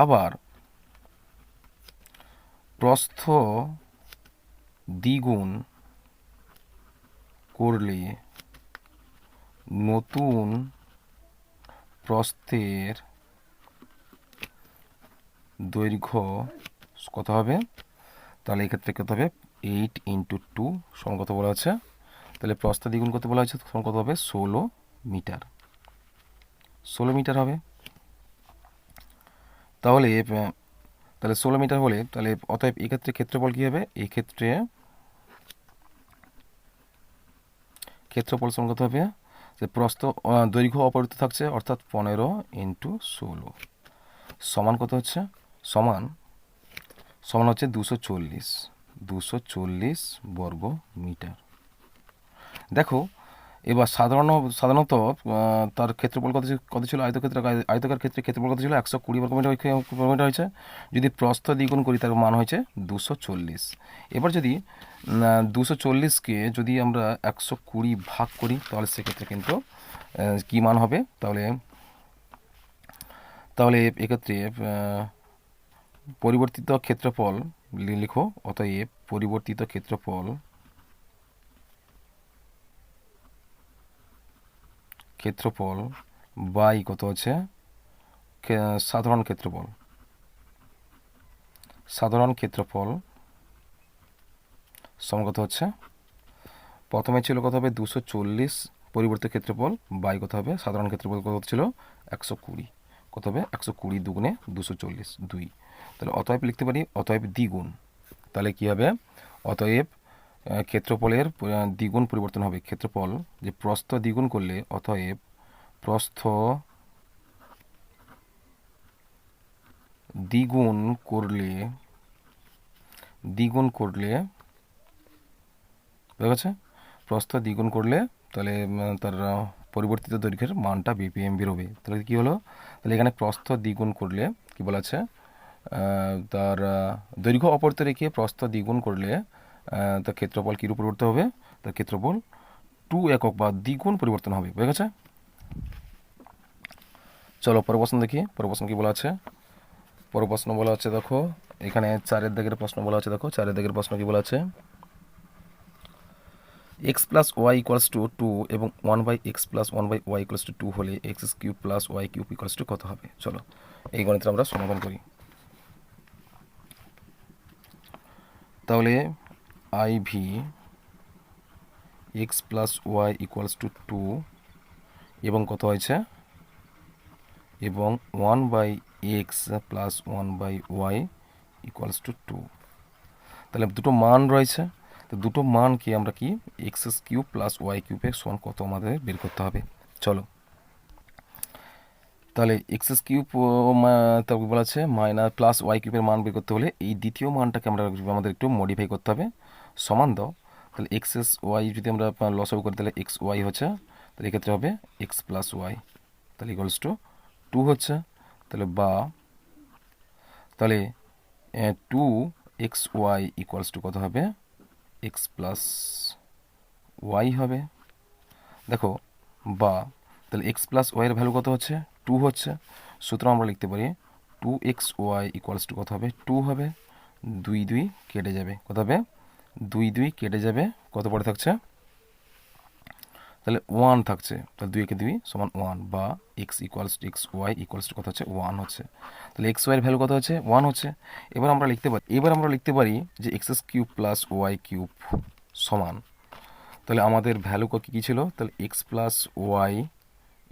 আবার প্রস্থ দ্বিগুণ করলে নতুন প্রস্থের দৈর্ঘ্য কত হবে, তাহলে এক্ষেত্রে কত হবে 8 ইন্টু 2 সমান কত বলা আছে, তাহলে প্রস্থ দ্বিগুণ করতে বলা হয়েছে, সমান কত হবে 16 মিটার, 16 মিটার হবে। তাহলে 16 মিটার হলে তাহলে অতএব এক্ষেত্রে ক্ষেত্রফল কী হবে, এই ক্ষেত্রে ক্ষেত্রফল সমান কত হবে, যে প্রস্থ দৈর্ঘ্য অপরিবর্তিত থাকছে অর্থাৎ 15 ইন্টু 16 সমান কত হচ্ছে, সমান সমান হচ্ছে 240 বর্গ মিটার। দেখো এবার সাধারণত তার ক্ষেত্রফল কত ছিল, আয়তকার ক্ষেত্রে ক্ষেত্রফল কত ছিল 120 বর্গমিটার হয়েছে, যদি প্রস্থ দ্বিগুণ করি তার মান হয়েছে 240। এবার যদি 240কে যদি আমরা 120 ভাগ করি তাহলে সেক্ষেত্রে কিন্তু কী মান হবে, তাহলে এক্ষেত্রে পরিবর্তিত ক্ষেত্রফল লিখো, অতএব পরিবর্তিত ক্ষেত্রফল বাই কত আছে সাধারণ ক্ষেত্রফল সমান কত হচ্ছে, প্রথমে ছিল কত হবে 240 পরিবর্তিত ক্ষেত্রফল বাই কত হবে সাধারণ ক্ষেত্রফল কত ছিল 120, কত হবে 120 দুগুণে 240 2, তাহলে অতএব লিখতে পারি অতএব দ্বিগুণ, তাহলে কী হবে অতএব ক্ষেত্রফলের দ্বিগুণ পরিবর্তন হবে, ক্ষেত্রফল যে প্রস্থ দ্বিগুণ করলে অতএব প্রস্থ দ্বিগুণ করলে বুঝা গেছে, প্রস্থ দ্বিগুণ করলে তাহলে তার পরিবর্তিত দৈর্ঘ্যের মানটা বিপিএম বেরোবে। তাহলে কী হলো, তাহলে এখানে প্রস্থ দ্বিগুণ করলে কী বলা আছে, তার দৈর্ঘ্য অপরিবর্তিত রেখে প্রস্থ দ্বিগুণ করলে তার ক্ষেত্রফল কীরূপ পরিবর্তন হবে, তার ক্ষেত্রফল 2 একক বা দ্বিগুণ পরিবর্তন হবে, বুঝা গেছে। চলো পরের প্রশ্ন দেখি, পরের প্রশ্ন কী বলা আছে, পরের প্রশ্ন বলা আছে দেখো এখানে 4 দাগের প্রশ্ন বলা আছে, দেখো 4 দাগের প্রশ্ন কী বলা আছে, x plus y equals to 2 এবং 1/x plus 1/y equals to 2 হলে x cube plus y cube equals to কত হবে। চলো এই গণিতটা আমরা সমাধান করি। তাহলে IV x plus y equals to 2 এবং কত হয়েছে, এবং 1/x plus 1/y equals to 2, তাহলে দুটো মান রয়েছে, তো দুটো মানকে আমরা কি এক্স কিউব প্লাস ওয়াই কিউবের সমান কত আমাদের বের করতে হবে। চলো তাহলে এক্স কিউব তারপর বলা আছে মাইনাস প্লাস ওয়াই কিউবের মান বের করতে হলে এই দ্বিতীয় মানটাকে আমাদের একটু মডিফাই করতে হবে, সমান দাও, তাহলে এক্স ওয়াই যদি আমরা লসাগু করি তাহলে এক্স ওয়াই হচ্ছে, তাহলে এক্ষেত্রে হবে এক্স প্লাস ওয়াই, তাহলে ইকুয়ালস টু 2 হচ্ছে, তাহলে তাহলে 2xy ইকুয়ালস টু কত হবে, এক্স প্লাস ওয়াই হবে। দেখো তাহলে এক্স প্লাস ওয়াইয়ের ভ্যালু কত হচ্ছে 2 হচ্ছে, সুতরাং আমরা লিখতে পারি 2xy ইকুয়ালস টু কত হবে 2 হবে, 2 2 কেটে যাবে, কত হবে 2 2 কেটে যাবে, কত পড়ে থাকছে, তাহলে 1 থাকছে, তাহলে 2 কে 2 সমান 1 বা x equals to x y equals to কত হচ্ছে 1 হচ্ছে, তাহলে এক্স ওয়াইয়ের ভ্যালু কত হচ্ছে 1 হচ্ছে। এবার আমরা লিখতে পারি যে x cube plus y cube সমান, তাহলে আমাদের ভ্যালু কী ছিল, তাহলে x plus y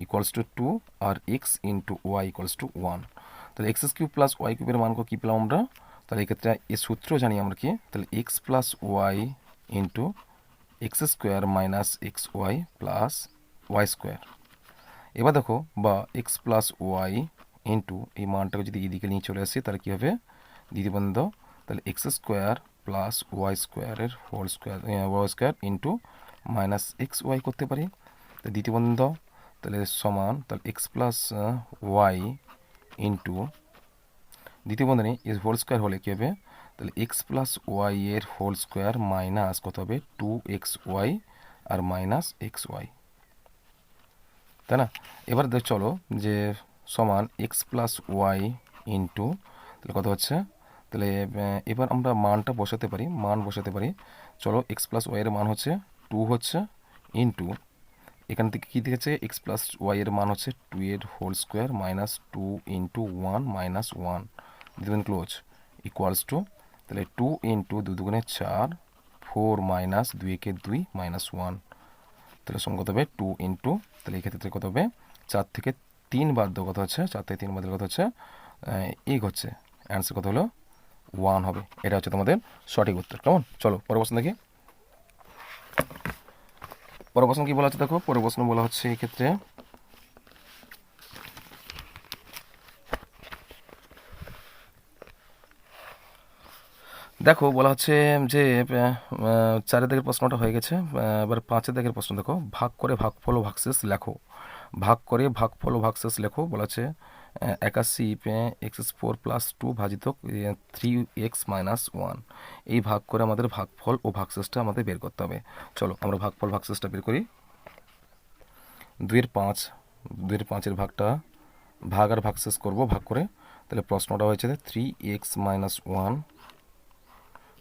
equals to 2 আর x into y equals to 1। তাহলে এক্স কিউব প্লাস ওয়াই কিউবের মান কী পেলাম আমরা? তাহলে এক্ষেত্রে এই সূত্র জানি আমরা কি, তাহলে x plus y into x square minus x y plus y square. এবার দেখো, বা এক্স প্লাস ওয়াই ইন্টু এই মানটাকে যদি এদিকে নিয়ে চলে আসি তাহলে কী হবে, দ্বিতীয়বন্ধ, তাহলে এক্স স্কোয়ার প্লাস ওয়াই স্কোয়ারের whole square, y square into minus x y করতে পারি। তো দ্বিতীয়বন্ধ তাহলে সমান, তাহলে এক্স প্লাস ওয়াই ইন্টু দ্বিতীয় বন্ধনী এর হোল স্কোয়ার হলে কী হবে, তাহলে এক্স প্লাস ওয়াই এর হোল স্কোয়ার মাইনাস কত হবে 2xy আর মাইনাস এক্স ওয়াই, তাই না? এবার চলো যে সমান এক্স প্লাস ওয়াই ইন্টু, তাহলে কত হচ্ছে, তাহলে এবার আমরা মানটা বসাতে পারি, মান বসাতে পারি। চলো এক্স প্লাস ওয়াই এর মান হচ্ছে 2 হচ্ছে, ইন্টু এখান থেকে কী দেখেছে, এক্স প্লাস ওয়াই এর মান হচ্ছে 2 এর whole square minus 2 into 1 minus 1 দিবেন ক্লোজ ইকুয়ালস টু, তাহলে 2 ইন্টু 2 দুগুণে 4, 4 মাইনাস 2 একে 2 মাইনাস 1, তাহলে সমান কত হবে 2 ইন্টু, তাহলে এই ক্ষেত্রে কত হবে 4 থেকে 3 বাদ দেওয়া কত হচ্ছে, 4 থেকে 3 বাদ দেওয়া কত হচ্ছে, এই হচ্ছে অ্যান্সার কত হলো 1 হবে। এটা হচ্ছে তোমাদের সঠিক উত্তর। কেমন? চলো পরের প্রশ্ন দেখি। পরের প্রশ্ন কী বলা হচ্ছে দেখো, পরের প্রশ্ন বলা হচ্ছে এক্ষেত্রে দেখো বলা হচ্ছে যে 4 দাগের প্রশ্নটা হয়ে গেছে, এবার 5 দাগের প্রশ্ন দেখো, ভাগ করে ভাগফল ও ভাগশেষ লেখো। ভাগ করে ভাগফল ও ভাগশেষ লেখো বলা আছে 81 x4 প্লাস 2 ভাজিত 3x মাইনাস 1। এই ভাগ করে আমাদের ভাগফল ও ভাগশেষটা আমাদের বের করতে হবে। চলো আমরা ভাগফল ভাগশেষটা বের করি। 2 এর 5, 2 এর 5 ভাগটা ভাগ আর ভাগশেষ করবো ভাগ করে। তাহলে প্রশ্নটা হয়েছে 3x মাইনাস 1,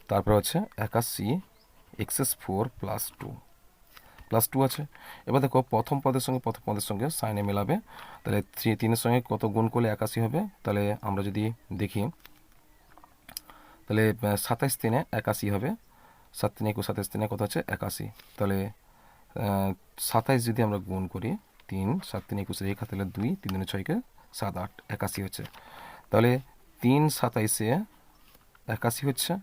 তারপরে হচ্ছে 81 x4 প্লাস 2 আছে। এবার দেখো প্রথম পদের সঙ্গে সাইনে মেলাবে, তাহলে 3 এর সঙ্গে কত গুণ করলে 81 হবে। তাহলে আমরা যদি দেখি, তাহলে 27 3 81 হবে, 7 3 21, 27 3 কত হচ্ছে 81। তাহলে 27 যদি আমরা গুণ করি, 3 7 3 21 রেখা, তাহলে 2 3 2 6 7 8 81 হচ্ছে। তাহলে 3 27 81 হচ্ছে।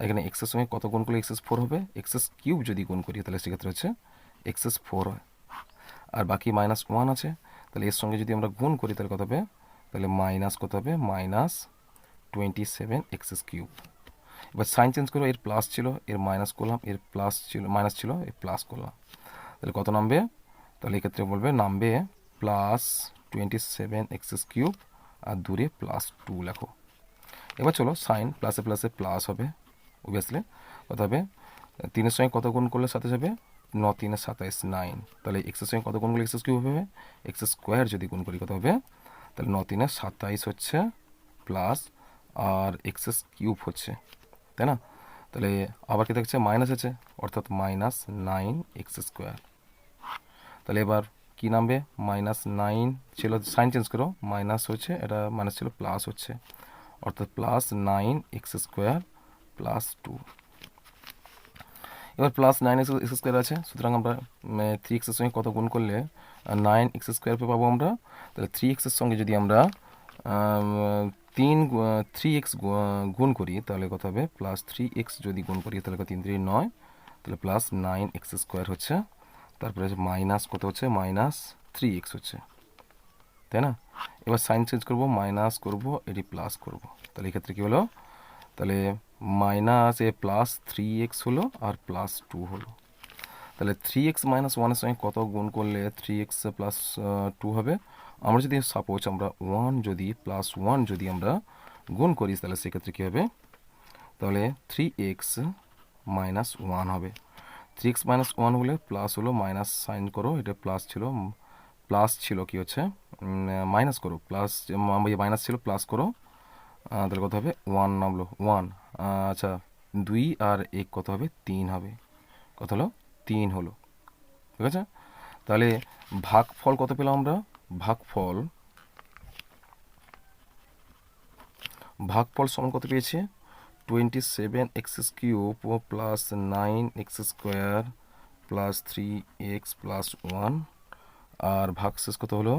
এখানে এক্সের সঙ্গে কত গুণ করলে x4 হবে, এক্সএস কিউব যদি গুণ করি তাহলে সেক্ষেত্রে হচ্ছে x4 হয়। আর বাকি মাইনাস 1 আছে, তাহলে এর সঙ্গে যদি আমরা গুণ করি তাহলে কত হবে, তাহলে মাইনাস কত হবে, মাইনাস 27 এক্সএস কিউব। এবার সাইন চেঞ্জ করবো, এর প্লাস ছিল এর মাইনাস করলাম, এর প্লাস ছিল মাইনাস ছিল এর প্লাস করলাম, তাহলে কত নামবে, তাহলে এক্ষেত্রে বলবে নামবে প্লাস 27 এক্সএস কিউব আর দূরে প্লাস 2 লেখো। এবার চলো সাইন প্লাসে প্লাসে প্লাস হবে, অবভিয়াসলি কত হবে, 3 এর সঙ্গে কত গুণ করলে 27 হবে, 9 3 27 9। তাহলে এক্সের সঙ্গে কত গুণ করলে এক্স কিউব হবে, এক্স স্কোয়ার যদি গুণ করি কত হবে, তাহলে 9 3 27 হচ্ছে প্লাস আর এক্স কিউব হচ্ছে, তাই না? তাহলে আবার কি দেখছে মাইনাস আছে, অর্থাৎ মাইনাস 9 এক্স স্কোয়ার। তাহলে এবার কি নামবে, মাইনাস 9 ছিল, সাইন চেঞ্জ করো, মাইনাস হচ্ছে, এটা মাইনাস ছিল প্লাস হচ্ছে, অর্থাৎ প্লাস 9 এক্স স্কোয়ার প্লাস 2। এবার প্লাস 9 এক্স স্কোয়ার আছে, সুতরাং আমরা 3x এর সঙ্গে কত গুণ করলে 9x স্কোয়ার পাবো আমরা। তাহলে 3x এর সঙ্গে যদি আমরা 3x গুণ করি তাহলে কত হবে, প্লাস 3x যদি গুণ করি তাহলে 3 3 9, তাহলে প্লাস 9x স্কোয়ার হচ্ছে, তারপরে মাইনাস কত হচ্ছে, মাইনাস 3x হচ্ছে, তাই না? এবার সাইন চেঞ্জ করবো, মাইনাস করবো, এটি প্লাস করবো, তাহলে এক্ষেত্রে কী হলো, তাহলে মাইনাস প্লাস 3x হলো আর প্লাস 2 হলো। তাহলে 3x মাইনাস 1 সঙ্গে কত গুণ করলে 3x প্লাস 2 হবে। আমরা যদি সাপোজ আমরা 1 যদি প্লাস 1 যদি আমরা গুণ করি তাহলে সেক্ষেত্রে কী হবে, তাহলে 3x মাইনাস 1 হবে। 3x মাইনাস 1 হলে প্লাস হলো, মাইনাস সাইন করো, এটা প্লাস ছিল কি হচ্ছে মাইনাস করো, প্লাস মাইনাস ছিল প্লাস করো, তাহলে কত হবে 1 নামলো 1, আচ্ছা 2 আর 1 কত হবে 3 হবে, কত হলো 3 হলো, ঠিক আছে? তাহলে ভাগফল কত পেলাম আমরা, ভাগফল সমান কত পেয়েছি, 27 x cube plus 9 x square plus 3x plus 1 আর ভাগশেষ কত হলো,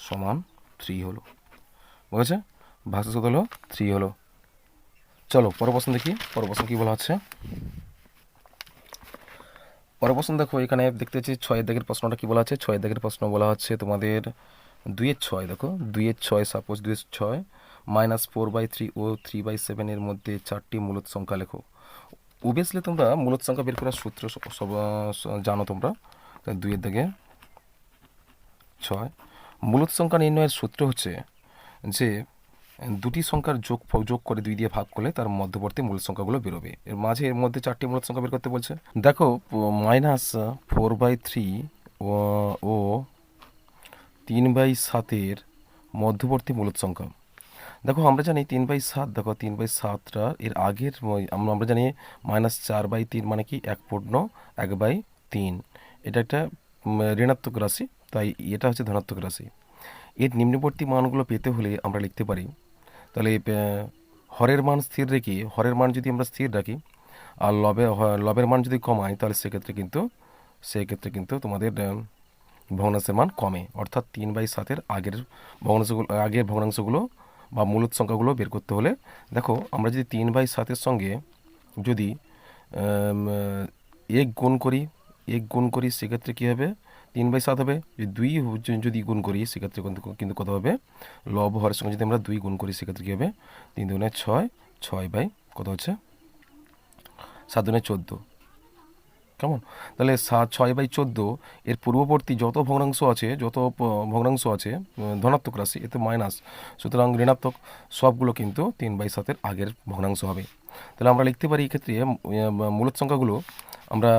সমান 3 হলো। বুঝেছে? ভাগশেষ কত হলো, 3 হলো। চলো পরের প্রশ্ন দেখি, পরের প্রশ্ন কী বলা হচ্ছে। পরের প্রশ্ন দেখো, এখানে দেখতে পাচ্ছি 6 দাগের প্রশ্নটা কী বলা আছে। 6 দাগের প্রশ্ন বলা হচ্ছে তোমাদের 2-6, দেখো 2-6, সাপোজ 2-6 -4/3 ও 3/7 এর মধ্যে 4টি মূলদ সংখ্যা লেখো। অবভিয়াসলি তোমরা মূলদ সংখ্যা বের করার সূত্র সব জানো তোমরা। 2-6 মূলদ সংখ্যা নির্ণয়ের সূত্র হচ্ছে যে দুটি সংখ্যার যোগ করে 2 দিয়ে ভাগ করলে তার মধ্যবর্তী মূল সংখ্যাগুলো বেরোবে। এর মাঝে এর মধ্যে 4টি মূল সংখ্যা বের করতে বলছে। দেখো -4/3 ও 3/7 মধ্যবর্তী মূল সংখ্যা। দেখো আমরা জানি 3/7, দেখো 3/7টা এর আগের আমরা জানি -4/3 মানে কি 1/1/3, এটা একটা ঋণাত্মক রাশি, তাই এটা হচ্ছে ধনাত্মক রাশি। এর নিম্নবর্তী মানগুলো পেতে হলে আমরা লিখতে পারি, তাহলে হরের মান স্থির রেখে, হরের মান যদি আমরা স্থির রাখি আর লবের মান যদি কমাই, তাহলে সেক্ষেত্রে কিন্তু তোমাদের ভগ্নাংশের মান কমে। অর্থাৎ 3/7 আগের ভগ্নাংশগুলো বা মূলদ সংখ্যাগুলো বের করতে হলে দেখো আমরা যদি 3/7 সঙ্গে যদি 1 গুণ করি সেক্ষেত্রে কী হবে, 3/7 হবে। যদি 2 যদি গুণ করি সেক্ষেত্রে কিন্তু কত হবে, লব হরের সঙ্গে যদি আমরা 2 গুণ করি সেক্ষেত্রে কী হবে, 3 দুগুণে 6, 6 কত হচ্ছে 7 দুগুণে 14। কেমন? তাহলে 6/14 এর পূর্ববর্তী যত ভগ্নাংশ আছে ধনাত্মক রাশি, এতে মাইনাস, সুতরাং ঋণাত্মক, সবগুলো কিন্তু 3/7 আগের ভগ্নাংশ হবে। তাহলে আমরা লিখতে পারি এক্ষেত্রে মূলদ সংখ্যাগুলো আমরা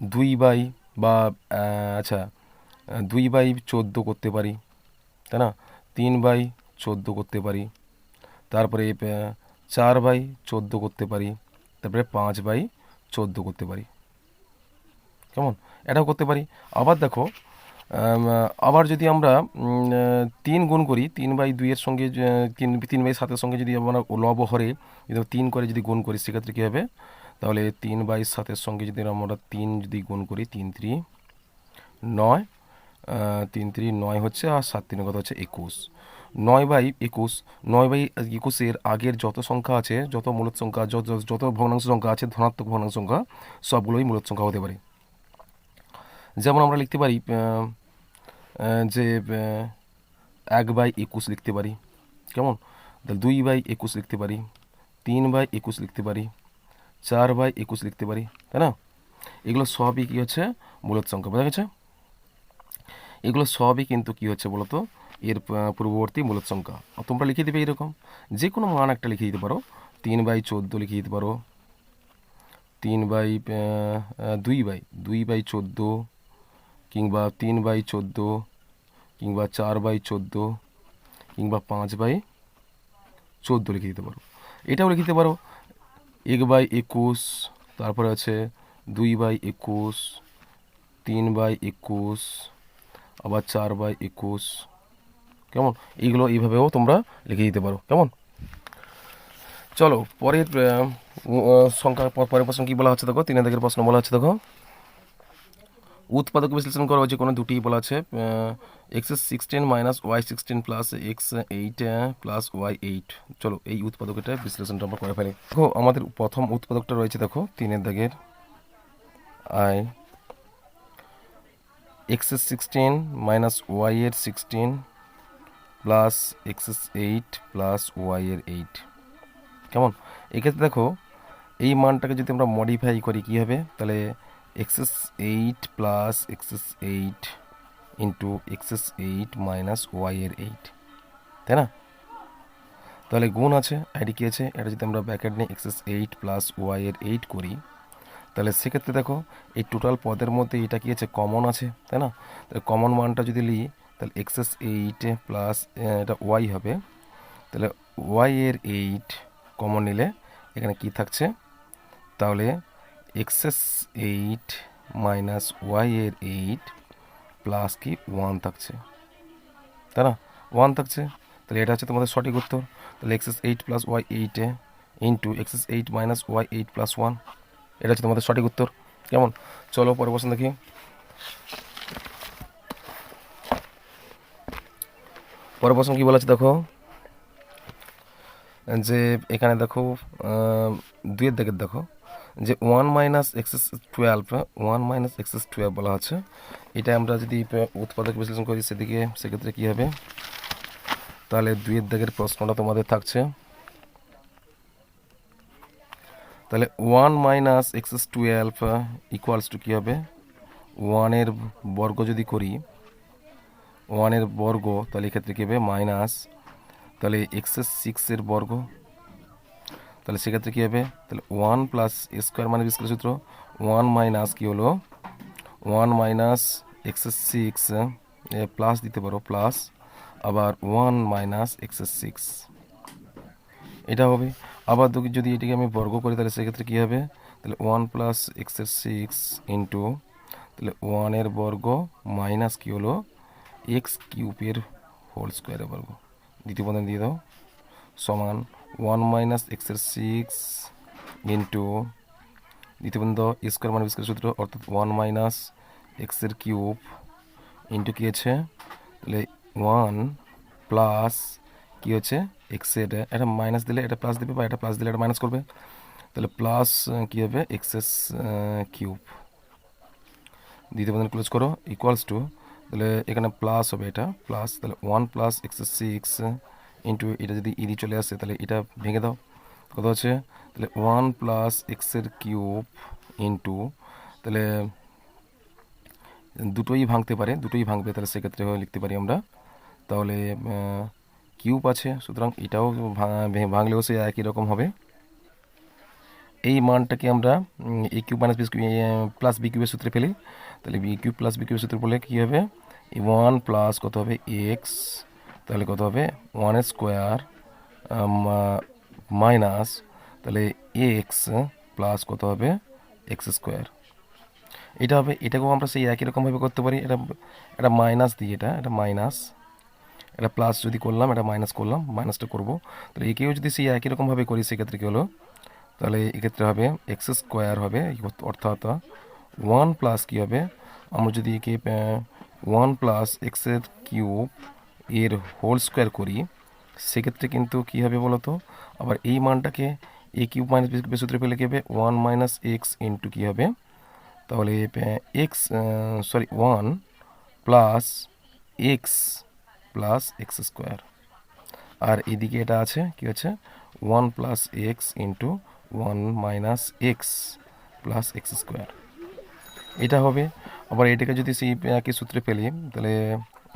2/14 করতে পারি, তাই না? 3/14 করতে পারি, তারপরে 4/14 করতে পারি, তারপরে 5/14 করতে পারি। কেমন? এটাও করতে পারি। আবার দেখো আবার যদি আমরা 3 গুণ করি, 3/2 এর সঙ্গে 3/7 সঙ্গে যদি আমরা লব হরে যদি 3 করে যদি গুণ করি সেক্ষেত্রে কী হবে, তাহলে 3/7 সঙ্গে যদি আমরা 3 যদি গুণ করি, 3×3 9, 3×3 9 হচ্ছে, আর 7×3 কত হচ্ছে 21। 9/21 আগের যত সংখ্যা আছে, যত মূলদ সংখ্যা, যত ভগ্নাংশ সংখ্যা আছে, ধনাত্মক ভগ্নাংশ সংখ্যা সবগুলোই মূলদ সংখ্যা হতে পারে। যেমন আমরা লিখতে পারি যে 1/21 লিখতে পারি। কেমন? 2/21 লিখতে পারি, 3/21 লিখতে পারি, 4/21 লিখতে পারি, তাই না? এগুলো সবই কী হচ্ছে, মূলদ সংখ্যা। বোঝা গেছে? এগুলো সবই কিন্তু কী হচ্ছে বলতো, এর পূর্ববর্তী মূলদ সংখ্যা। তোমরা লিখে দেবে এরকম যে কোনো মান একটা লিখে দিতে পারো। 3/14 লিখে দিতে পারো, 2/14, কিংবা 3/14, কিংবা 4/14, কিংবা 5/14 লিখে দিতে পারো। এটাও লিখে দিতে পারো 1/21, তারপরে আছে 2/21, 3/21, আবার 4/21। কেমন? এইগুলো এইভাবেও তোমরা লিখে দিতে পারো। কেমন? চলো পরের সংখ্যা, পরের প্রশ্ন কী বলা হচ্ছে দেখো, 3 দাগের প্রশ্ন বলা হচ্ছে দেখো, উৎপাদক বিশ্লেষণ করা হয়েছে কোনো দুটি বলা আছে, x16 - y16 + x8 + y8। চলো এই উৎপাদকটা বিশ্লেষণটা আমরা করে ফেলি। দেখো আমাদের প্রথম উৎপাদকটা রয়েছে, দেখো 3 দাগের x16 - y16 + x8 + y8। কেমন? এক্ষেত্রে দেখো এই মানটাকে যদি আমরা মডিফাই করি কী হবে, তাহলে x8 + x8 into x8 - y8, তাই না? তাহলে গুণ আছে, আইডি কী আছে, এটা যদি আমরা ব্র্যাকেট নিয়ে x8 + y8 করি, তাহলে সেক্ষেত্রে দেখো এই টোটাল পদের মধ্যে এটা কী আছে, কমন আছে, তাই না? তাহলে কমন মানটা যদি নিই তাহলে x8 প্লাস এটা y হবে, তাহলে y8 কমন নিলে এখানে কি থাকছে, তাহলে x8 - y8 প্লাস কি 1 থাকছে, তাই না? 1 থাকছে, তাহলে এটা হচ্ছে তোমাদের সঠিক উত্তর। তাহলে x8 + y8 into x8 - y8 + 1, এটা হচ্ছে তোমাদের সঠিক উত্তর। কেমন? চলো পরের প্রশ্ন দেখি। পরের প্রশ্ন কি বলা আছে দেখো, যে এখানে দেখো 2-এর দিকের দেখো যে 1 - x² বলা আছে। এটা আমরা যদি উৎপাদক বিশ্লেষণ করি সেক্ষেত্রে কি হবে, তাহলে 2-এর দিকের প্রশ্নটা তোমাদের থাকছে, তাহলে 1 - x² টু কী হবে, 1-এর বর্গ যদি করি, 1-এর বর্গ, তাহলে এক্ষেত্রে কী হবে মাইনাস, তাহলে x⁶ বর্গ, তাহলে সেক্ষেত্রে কী হবে, তাহলে 1 + a² মানে বিস্কুট সূত্র, 1 মাইনাস কী হলো 1 - x⁶, প্লাস দিতে পারো প্লাস, আবার 1 - x⁶, এটা হবে। আবার যদি এটিকে আমি বর্গ করি তাহলে সেক্ষেত্রে কী হবে, তাহলে 1 + x⁶ ইন্টু, তাহলে 1-এর বর্গ মাইনাস কী হলো x³ হোল স্কোয়ারের বর্গ, দ্বিতীয় পদে দিয়ে দাও, সমান 1 - x⁶ ইন্টু, দ্বিতীয় পদ স্কোয়ার মানে স্কোয়ার সূত্র, অর্থাৎ 1 - x³ ইন্টু কী আছে, তাহলে 1 প্লাস কী হচ্ছে এক্সের, এটা মাইনাস দিলে এটা প্লাস দেবে, বা এটা প্লাস দিলে এটা মাইনাস করবে, তাহলে প্লাস কী হবে x³ দ্বিতীয় পদ ক্লোজ করো ইকুয়ালস টু, তাহলে এখানে প্লাস হবে, এটা প্লাস, তাহলে 1 + x⁶ ইন্টু, এটা যদি ইডি চলে আসে তাহলে এটা ভেঙে দাও, কত হচ্ছে, তাহলে 1 + x³ ইন্টু, তাহলে দুটোই ভাঙতে পারে, দুটোই ভাঙবে, তাহলে সেক্ষেত্রে লিখতে পারি আমরা, তাহলে কিউব আছে, সুতরাং এটাও ভাঙলেও সে একই রকম হবে। এই মানটাকে আমরা a³ - b³ সূত্রে ফেলি, তাহলে b³ + b³ সূত্রে বলে কী হবে, 1 প্লাস কত হবে x, তাহলে কত হবে 1 স্কোয়ার মাইনাস, তাহলে x প্লাস কত হবে x², এটা হবে। এটাকেও আমরা সেই একই রকমভাবে করতে পারি, এটা মাইনাস দিই, এটা মাইনাস, এটা প্লাস যদি করলাম, এটা মাইনাস করলাম, মাইনাসটা করব, তাহলে একেও যদি সেই একই রকমভাবে করি সেক্ষেত্রে কী হলো, তাহলে এক্ষেত্রে হবে x² হবে, অর্থাৎ 1 প্লাস কী হবে, আমরা যদি একে 1 + x³ এর হোল স্কোয়ার করি সেক্ষেত্রে কিন্তু কী হবে বলো তো, আবার এই মানটাকে a³ - b³ সূত্রে পেলে কী হবে 1 - x ইন্টু কী হবে, তাহলে x 1 plus x plus x², আর এদিকে এটা আছে কি হচ্ছে 1 + x into 1 - x plus x², এটা হবে। আবার এটাকে যদি সেই একই সূত্রে ফেলি তাহলে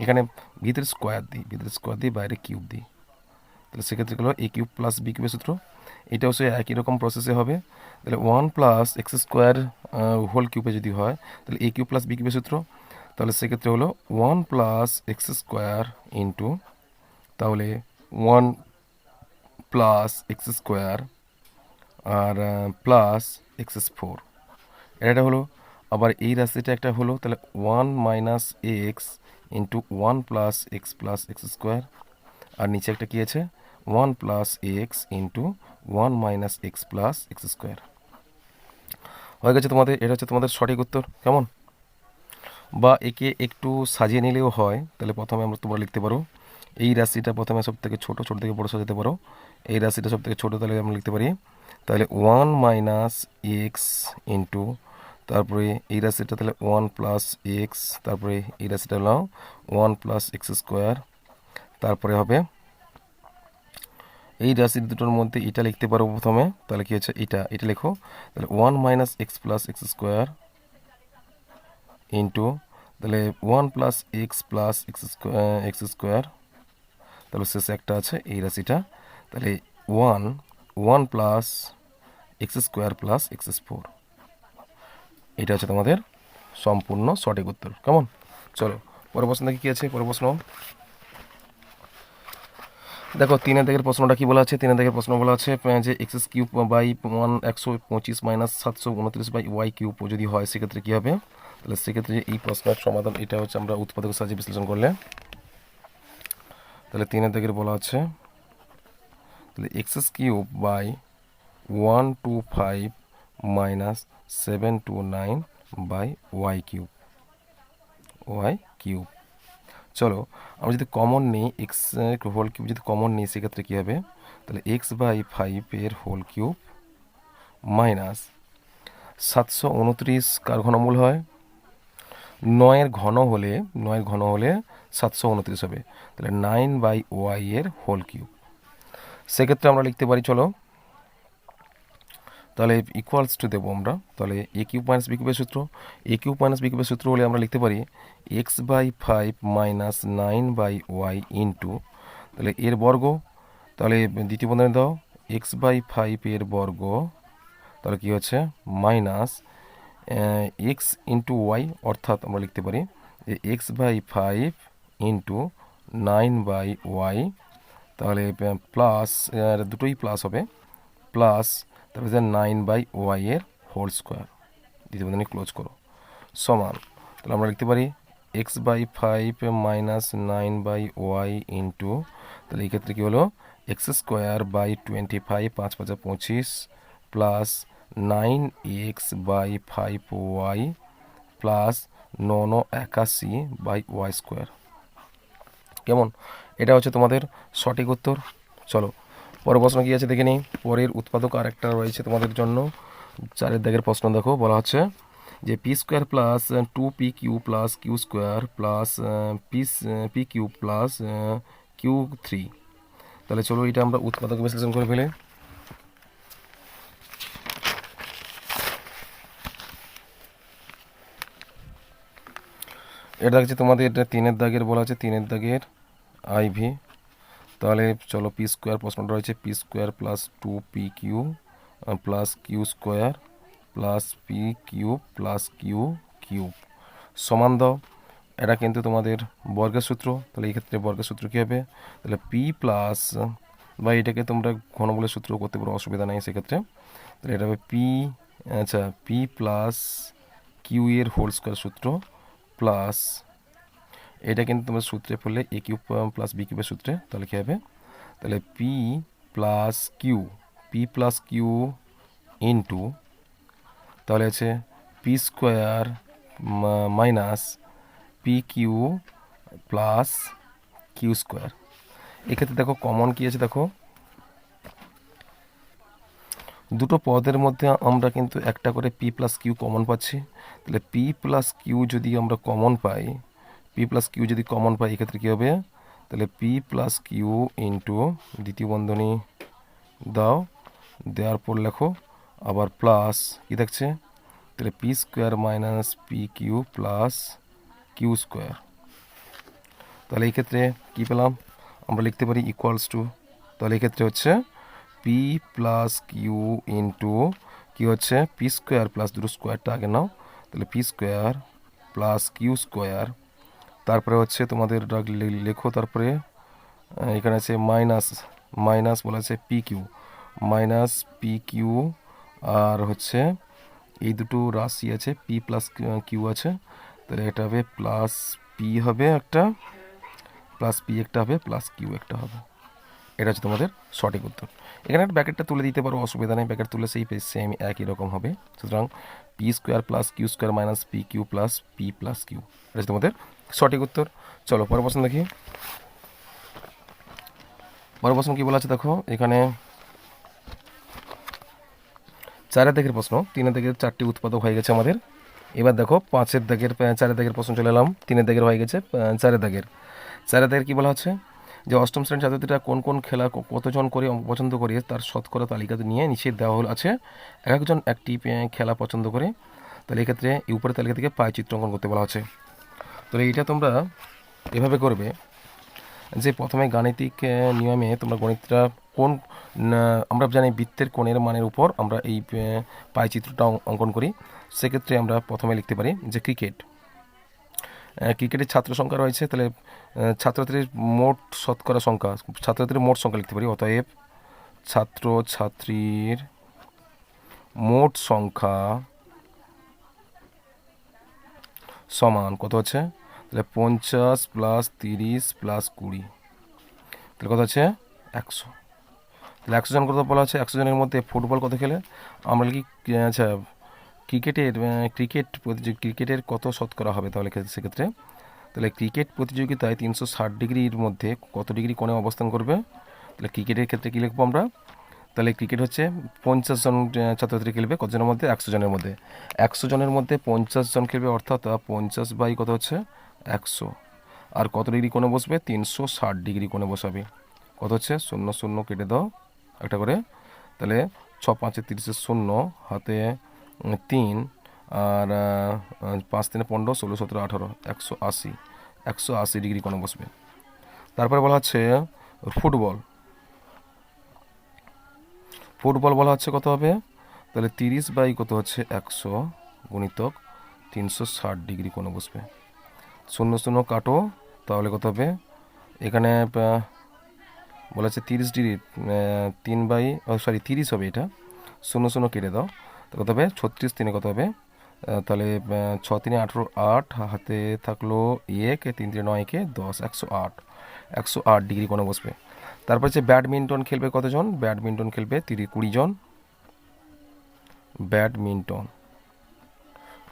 এখানে ভিতরে স্কোয়ার দিই, বাইরে কিউব দিই, তাহলে সেক্ষেত্রে হলো a³ + b³ সূত্র, এটাও সে একই রকম প্রসেসে হবে। তাহলে 1 + x² হোল কিউবে যদি হয় তাহলে a³ + b³ সূত্র, তাহলে সেক্ষেত্রে হলো 1 + x² ইন্টু, তাহলে 1 + x² আর প্লাস x⁴, এটা হলো। আবার এই রাশিটা একটা হলো, তাহলে 1 - x into 1 + x plus x², আর নিচে একটা কী আছে 1 + x into 1 - x plus x², হয়ে গেছে তোমাদের। এটা হচ্ছে তোমাদের সঠিক উত্তর। কেমন, বা একে একটু সাজিয়ে নিলেও হয়, তাহলে প্রথমে তোমরা লিখতে পারো এই রাশিটা প্রথমে সব থেকে ছোটো থেকে বড়ো সাজাতে পারো, এই রাশিটা সব থেকে ছোটো, তাহলে আমরা লিখতে পারি তাহলে 1 - x ইন্টু, তারপরে এই রাশিটা তাহলে 1 + x, তারপরে এই রাশিটা হলো 1 + x², তারপরে হবে এই রাশি দুটোর মধ্যে এটা লিখতে পারো প্রথমে, তাহলে কি হচ্ছে এটা লেখো, তাহলে 1 - x প্লাস x² ইন্টু, তাহলে 1 + x প্লাস x², তাহলে শেষে একটা আছে এই রাশিটা, তাহলে 1 + x² প্লাস x⁴, এটা হচ্ছে তোমাদের সম্পূর্ণ সঠিক উত্তর। কেমন, চলো পরের প্রশ্ন দেখি কী আছে। পরের প্রশ্ন দেখো, 3 দাগের প্রশ্নটা কি বলা আছে। 3 দাগের প্রশ্ন বলা আছে যে x³ / 125 - 729/y³ যদি হয় সেক্ষেত্রে কী হবে, তাহলে সেক্ষেত্রে এই প্রশ্নের সমাধান এটা হচ্ছে আমরা উৎপাদকের সাহায্যে বিশ্লেষণ করলে, তাহলে 3 দাগের বলা আছে তাহলে x³ / 125 - 729/y³, চলো আমরা যদি কমন নিই এক্স হোল কিউব যদি কমন নিই সেক্ষেত্রে কী হবে, তাহলে এক্স বাই ফাইভের হোল কিউব মাইনাস 729 কার ঘনমূল হয়, নয়ের ঘন হলে 729 হবে, তাহলে 9/y এর হোল কিউব। সেক্ষেত্রে আমরা লিখতে পারি, চলো তাহলে ইকুয়ালস টু দেবো আমরা, তাহলে এ কিউব মাইনাস বি কিউবের সূত্র, এ কিউব মাইনাস বি কিউবের সূত্র হলে আমরা লিখতে পারি x by five minus 9/y into, তাহলে এর বর্গ, তাহলে দ্বিতীয় বন্ধনী দাও এক্স বাই ফাইভ এর বর্গ, তাহলে কী হচ্ছে মাইনাস এক্স ইন্টু ওয়াই, অর্থাৎ আমরা লিখতে পারি যে x by five into 9/y, তাহলে প্লাস দুটোই প্লাস হবে, প্লাস তারপরে যে 9/y এর হোল স্কোয়ার, দ্বিতীয় বন্ধনী ক্লোজ করো, সমান, তাহলে আমরা লিখতে পারি x by five minus 9/y into, তাহলে এই ক্ষেত্রে কী হলো x square by 25, 5 5 25 plus 9x/5y plus 981/y square. কেমন? এটা হচ্ছে তোমাদের সঠিক উত্তর। চলো পরের প্রশ্ন কী আছে দেখে নিই। পরের উৎপাদক আর একটা রয়েছে তোমাদের জন্য, 4 দাগের প্রশ্ন দেখো, বলা হচ্ছে যে p square plus 2pq plus Q square plus p cube plus Q3। তাহলে চলো এটা আমরা উৎপাদক বিশ্লেষণ করে ফেলে। এটা দেখছি তোমাদের এটা 3 দাগের বলা আছে, 3 দাগের IV। তাহলে চলো পি স্কোয়ার প্রশ্নটা রয়েছে p square plus 2pq plus Q square plus p cube plus q cube সমান দাও। এটা কিন্তু তোমাদের বর্গের সূত্র, তাহলে এই ক্ষেত্রে বর্গের সূত্র কী হবে, তাহলে পি প্লাস, বা এটাকে তোমরা ঘনমূলের সূত্র করতে পারো, অসুবিধা নেই সেক্ষেত্রে। তাহলে এটা হবে পি, আচ্ছা পি প্লাস কিউ এর হোল স্কোয়ার সূত্র প্লাস, এটা কিন্তু তোমার সূত্রে পড়লে এ কিউব প্লাস বি কিউবের সূত্রে, তাহলে কী হবে, তাহলে পি প্লাস কিউ ইন্টু, তাহলে আছে p square minus P q plus Q square. এক্ষেত্রে দেখো কমন কী আছে, দেখো দুটো পদের মধ্যে আমরা কিন্তু একটা করে পি প্লাস কিউ কমন পাচ্ছি, তাহলে পি প্লাস কিউ যদি আমরা কমন পাই, এক্ষেত্রে কী হবে, তাহলে পি প্লাস কিউ ইন্টু দ্বিতীয় বন্ধনী দাও, দেওয়ার পর লেখো আবার প্লাস কী দেখছে, তাহলে P square minus P q plus Q square. তাহলে এই ক্ষেত্রে কী পেলাম, আমরা লিখতে পারি ইকুয়ালস টু, তাহলে এই ক্ষেত্রে হচ্ছে পি প্লাস কিউ ইন্টু কী হচ্ছে পি স্কোয়ার প্লাস দুটো স্কোয়ারটা আগে নাও, তাহলে P square plus Q square, তারপরে হচ্ছে তোমাদের লেখো, তারপরে এখানে আছে মাইনাস বলা আছে P Q, minus P Q, আর হচ্ছে এই দুটো রাশি আছে পি প্লাস কিউ আছে, তাহলে এটা হবে প্লাস পি হবে একটা, প্লাস পি একটা হবে, প্লাস কিউ একটা হবে। এটা হচ্ছে তোমাদের সঠিক উত্তর। এখানে একটা ব্র্যাকেটটা তুলে দিতে পারো, অসুবিধা নেই, ব্র্যাকেট তুলে সেই সেম একই রকম হবে। সুতরাং p square plus Q square minus P q plus p plus q, এটা হচ্ছে তোমাদের সঠিক উত্তর। চলো পরের প্রশ্ন দেখি। পরের প্রশ্ন কী বলা আছে দেখো, এখানে 4 দাগের প্রশ্ন, 3 দাগের 4টি উৎপাদক হয়ে গেছে আমাদের। এবার দেখো 5 দাগের 4 দাগের প্রশ্ন চলে এলাম, 3 দাগের হয়ে গেছে, 4 দাগের কী বলা হচ্ছে যে অষ্টম শ্রেণীর ছাত্রছাত্রীরা কোন কোন খেলা কতজন করে পছন্দ করে তার শতকরা তালিকা নিয়ে নিচে দেওয়া হল আছে, এক একজন একটি খেলা পছন্দ করে, তাহলে এক্ষেত্রে এই উপরের তালিকা থেকে পায় চিত্র অঙ্কন করতে বলা হচ্ছে। তাহলে এইটা তোমরা এভাবে করবে যে প্রথমে গাণিতিক নিয়মে তোমরা গণিতটা কোন, আমরা জানি বৃত্তের কোণের মানের উপর আমরা এই পাই চিত্রটা অঙ্কন করি। সেক্ষেত্রে আমরা প্রথমে লিখতে পারি যে ক্রিকেটের ছাত্র সংখ্যা রয়েছে, তাহলে ছাত্রছাত্রীর মোট শতকরা সংখ্যা, ছাত্রছাত্রীর মোট সংখ্যা লিখতে পারি, অতএব ছাত্রছাত্রীর মোট সংখ্যা সমান কত হচ্ছে, তাহলে 50 প্লাস 30 প্লাস 20, তাহলে কত হচ্ছে 100। তাহলে 100 জন কত বলা আছে, 100 জনের মধ্যে ফুটবল কত খেলে, আমরা লিখি আচ্ছা ক্রিকেটের কত শতকরা হবে, তাহলে সেক্ষেত্রে তাহলে ক্রিকেট প্রতিযোগিতায় 360 ডিগ্রির মধ্যে কত ডিগ্রি কোণে অবস্থান করবে? তাহলে ক্রিকেটের ক্ষেত্রে কী লিখবো আমরা? তাহলে ক্রিকেট হচ্ছে 50 জন ছাত্রছাত্রী খেলবে, কতজনের মধ্যে? 100 জনের মধ্যে। 100 জনের মধ্যে 50 জন খেলবে, অর্থাৎ 50 বাই কত হচ্ছে? 100। আর কত ডিগ্রি কোণে বসবে? 360 ডিগ্রি কোণে বসাবে। কত হচ্ছে? 0 0 কেটে দাও একটা করে। তাহলে 6 5 30 শূন্য, হাতে 3, আর 5 3 15 16 17 18, 180। 180 ডিগ্রি কোণে বসবে। তারপরে বলা হচ্ছে ফুটবল। ফুটবল বলা হচ্ছে কত হবে? তাহলে 30 বাই কত হচ্ছে? 100 গুণিতক 360 ডিগ্রি কোণে বসবে। 0 0 কাটো, তাহলে কত হবে? এখানে বলা হচ্ছে 30 ডিগ্রি, 3 বাই 30 হবে, এটা 0 0 কেটে দাও, তো কত হবে? 36 3 কত হবে? তাহলে 6 3 18 8, হাতে থাকলো 1, 3 3 9 কে 10, 108। 108 ডিগ্রি কোণে বসবে। তারপর হচ্ছে ব্যাডমিন্টন খেলবে কতজন? ব্যাডমিন্টন খেলবে 20 জন। ব্যাডমিন্টন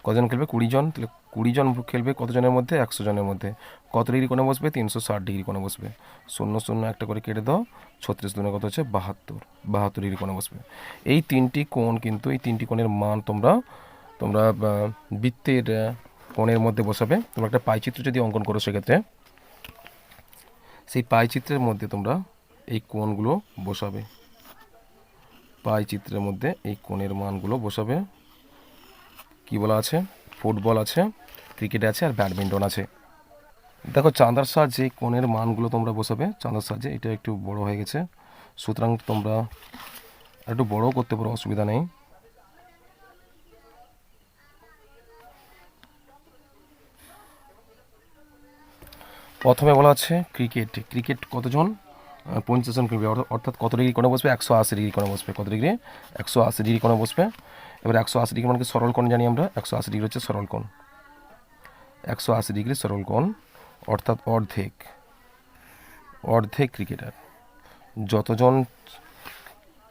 কতজন খেলবে? 20 জন। তাহলে 20 জন খেলবে কতজনের মধ্যে? 100 জনের মধ্যে। কত ডিগ্রি কোণে বসবে? 360 ডিগ্রি কোণে বসবে। 0 0 একটা করে কেটে দাও, 36 দুনে কত হচ্ছে? 72। 72 ডিগ্রি কোণে বসবে। এই তিনটি কোণ কিন্তু, এই তিনটি কোণের মান তোমরা তোমরা বৃত্তের কোণের মধ্যে বসাবে। তোমরা একটা পাইচিত্র যদি অঙ্কন করো, সেক্ষেত্রে সেই পাইচিত্রের মধ্যে তোমরা এই কোণগুলো বসাবে। পাইচিত্রের মধ্যে এই কোণের মানগুলো বসাবে। কি বলা আছে? ফুটবল আছে, ক্রিকেট আছে, আর ব্যাডমিন্টন আছে। দেখো, চাঁদার সাহায্যে কোণের মানগুলো তোমরা বসাবে। চাঁদার সাহায্যে, এটা একটু বড় হয়ে গেছে, সুতরাং তোমরা একটু বড়ও করতে পারো, অসুবিধা নেই। প্রথমে বলা আছে ক্রিকেট। ক্রিকেট কতজন? 50 জন খেলবে, অর্থাৎ কত ডিগ্রি কোণে বসবে? 180 ডিগ্রি কোণে বসবে। কত ডিগ্রি? 180 ডিগ্রি কোণে বসবে। এবার 180 ডিগ্রি মানে সরল কোণ জানি আমরা। 180 ডিগ্রি হচ্ছে সরল কোণ। 180 ডিগ্রি সরল কোণ, অর্থাৎ অর্ধেক। অর্ধেক ক্রিকেটার, যতজন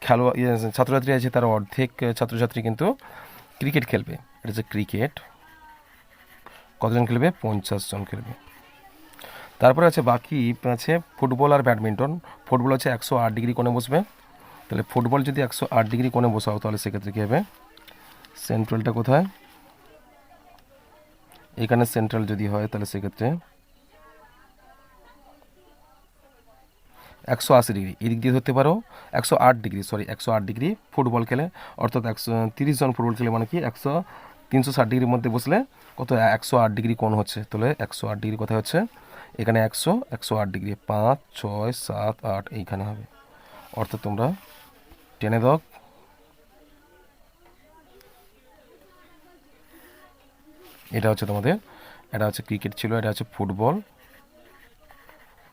খেলোয়াড় ছাত্রছাত্রী আছে তার অর্ধেক ছাত্রছাত্রী কিন্তু ক্রিকেট খেলবে। এটা হচ্ছে ক্রিকেট। কতজন খেলবে? 50 জন খেলবে। তারপরে আছে বাকি আছে ফুটবল আর ব্যাডমিন্টন। ফুটবল হচ্ছে 108 ডিগ্রি কোণে বসবে। তাহলে ফুটবল যদি 108 ডিগ্রি কোণে বসাও, তাহলে সেক্ষেত্রে কী হবে? সেন্ট্রালটা কোথায়? এখানে সেন্ট্রাল যদি হয়, তাহলে সেক্ষেত্রে 180 ডিগ্রি এদিক দিয়ে ধরতে পারো। 108 ডিগ্রি, 108 ডিগ্রি ফুটবল খেলে, অর্থাৎ 130 জন ফুটবল খেলে, মানে কি 360 ডিগ্রির মধ্যে বসলে কত? 108 ডিগ্রি কোণ হচ্ছে। তাহলে 108 ডিগ্রি কোথায় হচ্ছে? এখানে 108 ডিগ্রি, 5 6 7 8 এইখানে হবে। অর্থাৎ তোমরা টেনে দাও। এটা হচ্ছে তোমাদের, এটা হচ্ছে ক্রিকেট ছিল, এটা হচ্ছে ফুটবল।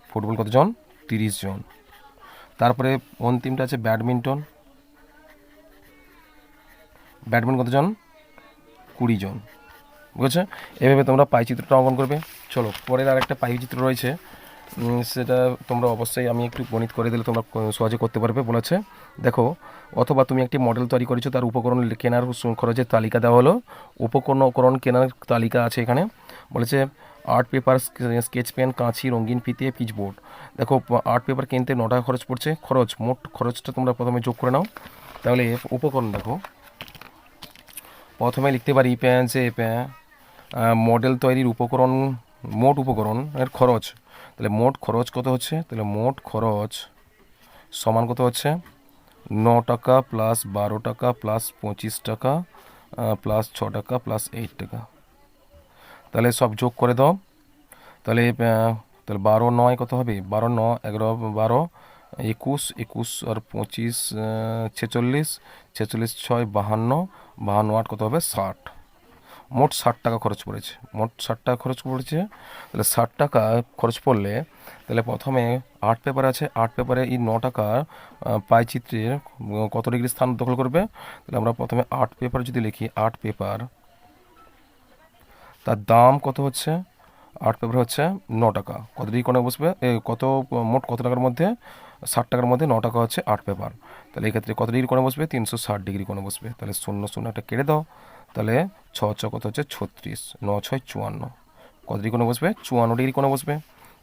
ফুটবল কতজন? 30 জন। তারপরে অন্তিমটা আছে ব্যাডমিন্টন। ব্যাডমিন্টন কতজন? 20 জন। বুঝেছো? এভাবে তোমরা পাইচিত্রটা অঙ্কন করবে। চলো, পরের আরেকটা পাইচিত্র রয়েছে, সেটা তোমরা অবশ্যই, আমি একটু গণিত করে দিলে তোমরা সহজে করতে পারবে। বলেছে দেখো, অথবা তুমি একটি মডেল তৈরি করেছো, তার উপকরণ কেনার খরচের তালিকা দেওয়া হলো। উপকরণ কেনার তালিকা আছে এখানে। বলেছে আর্ট পেপার, স্কেচ পেন, কাঁচি, রঙিন ফিতে, পিচবোর্ড। দেখো, আর্ট পেপার কিনতে 9 টাকা খরচ পড়ছে। মোট খরচটা তোমরা প্রথমে যোগ করে নাও। তাহলে উপকরণ দেখো, প্রথমে লিখতে পারি মডেল তৈরির উপকরণ, মোট উপকরণের খরচ। তাহলে মোট খরচ কত হচ্ছে? তাহলে মোট খরচ সমান কত হচ্ছে? 9 টাকা প্লাস 12 টাকা প্লাস 25 টাকা প্লাস 6 টাকা প্লাস 8 টাকা। তাহলে সব যোগ করে দাও। তাহলে 12 9 কত হবে? 12 9 11 12 21, 21 আর 25 46, 46 6 52, 52 8 কত হবে? 60। মোট 60 টাকা খরচ পড়েছে। মোট 60 টাকা খরচ পড়েছে। তাহলে 60 টাকা খরচ পড়লে, তাহলে প্রথমে আর্ট পেপার আছে, আর্ট পেপারে এই 9 টাকা পাইচিত্রের কত ডিগ্রি স্থান দখল করবে? তাহলে আমরা প্রথমে আর্ট পেপার যদি লিখি, আর্ট পেপার তার দাম কত হচ্ছে? আর্ট পেপার হচ্ছে 9 টাকা। কত ডিগ্রি কোণে বসবে? মোট কত টাকার মধ্যে? 60 টাকার মধ্যে 9 টাকা হচ্ছে আর্ট পেপার। তাহলে এই ক্ষেত্রে কত ডিগ্রি কোণে বসবে? 360 ডিগ্রি কোণে বসবে। তাহলে 0 0 একটা কেটে দাও। তাহলে 6 6 কত হচ্ছে? 36, 9 6 54, কত ডিগ্রি কোণে বসবে? 54 ডিগ্রি কোণে বসবে।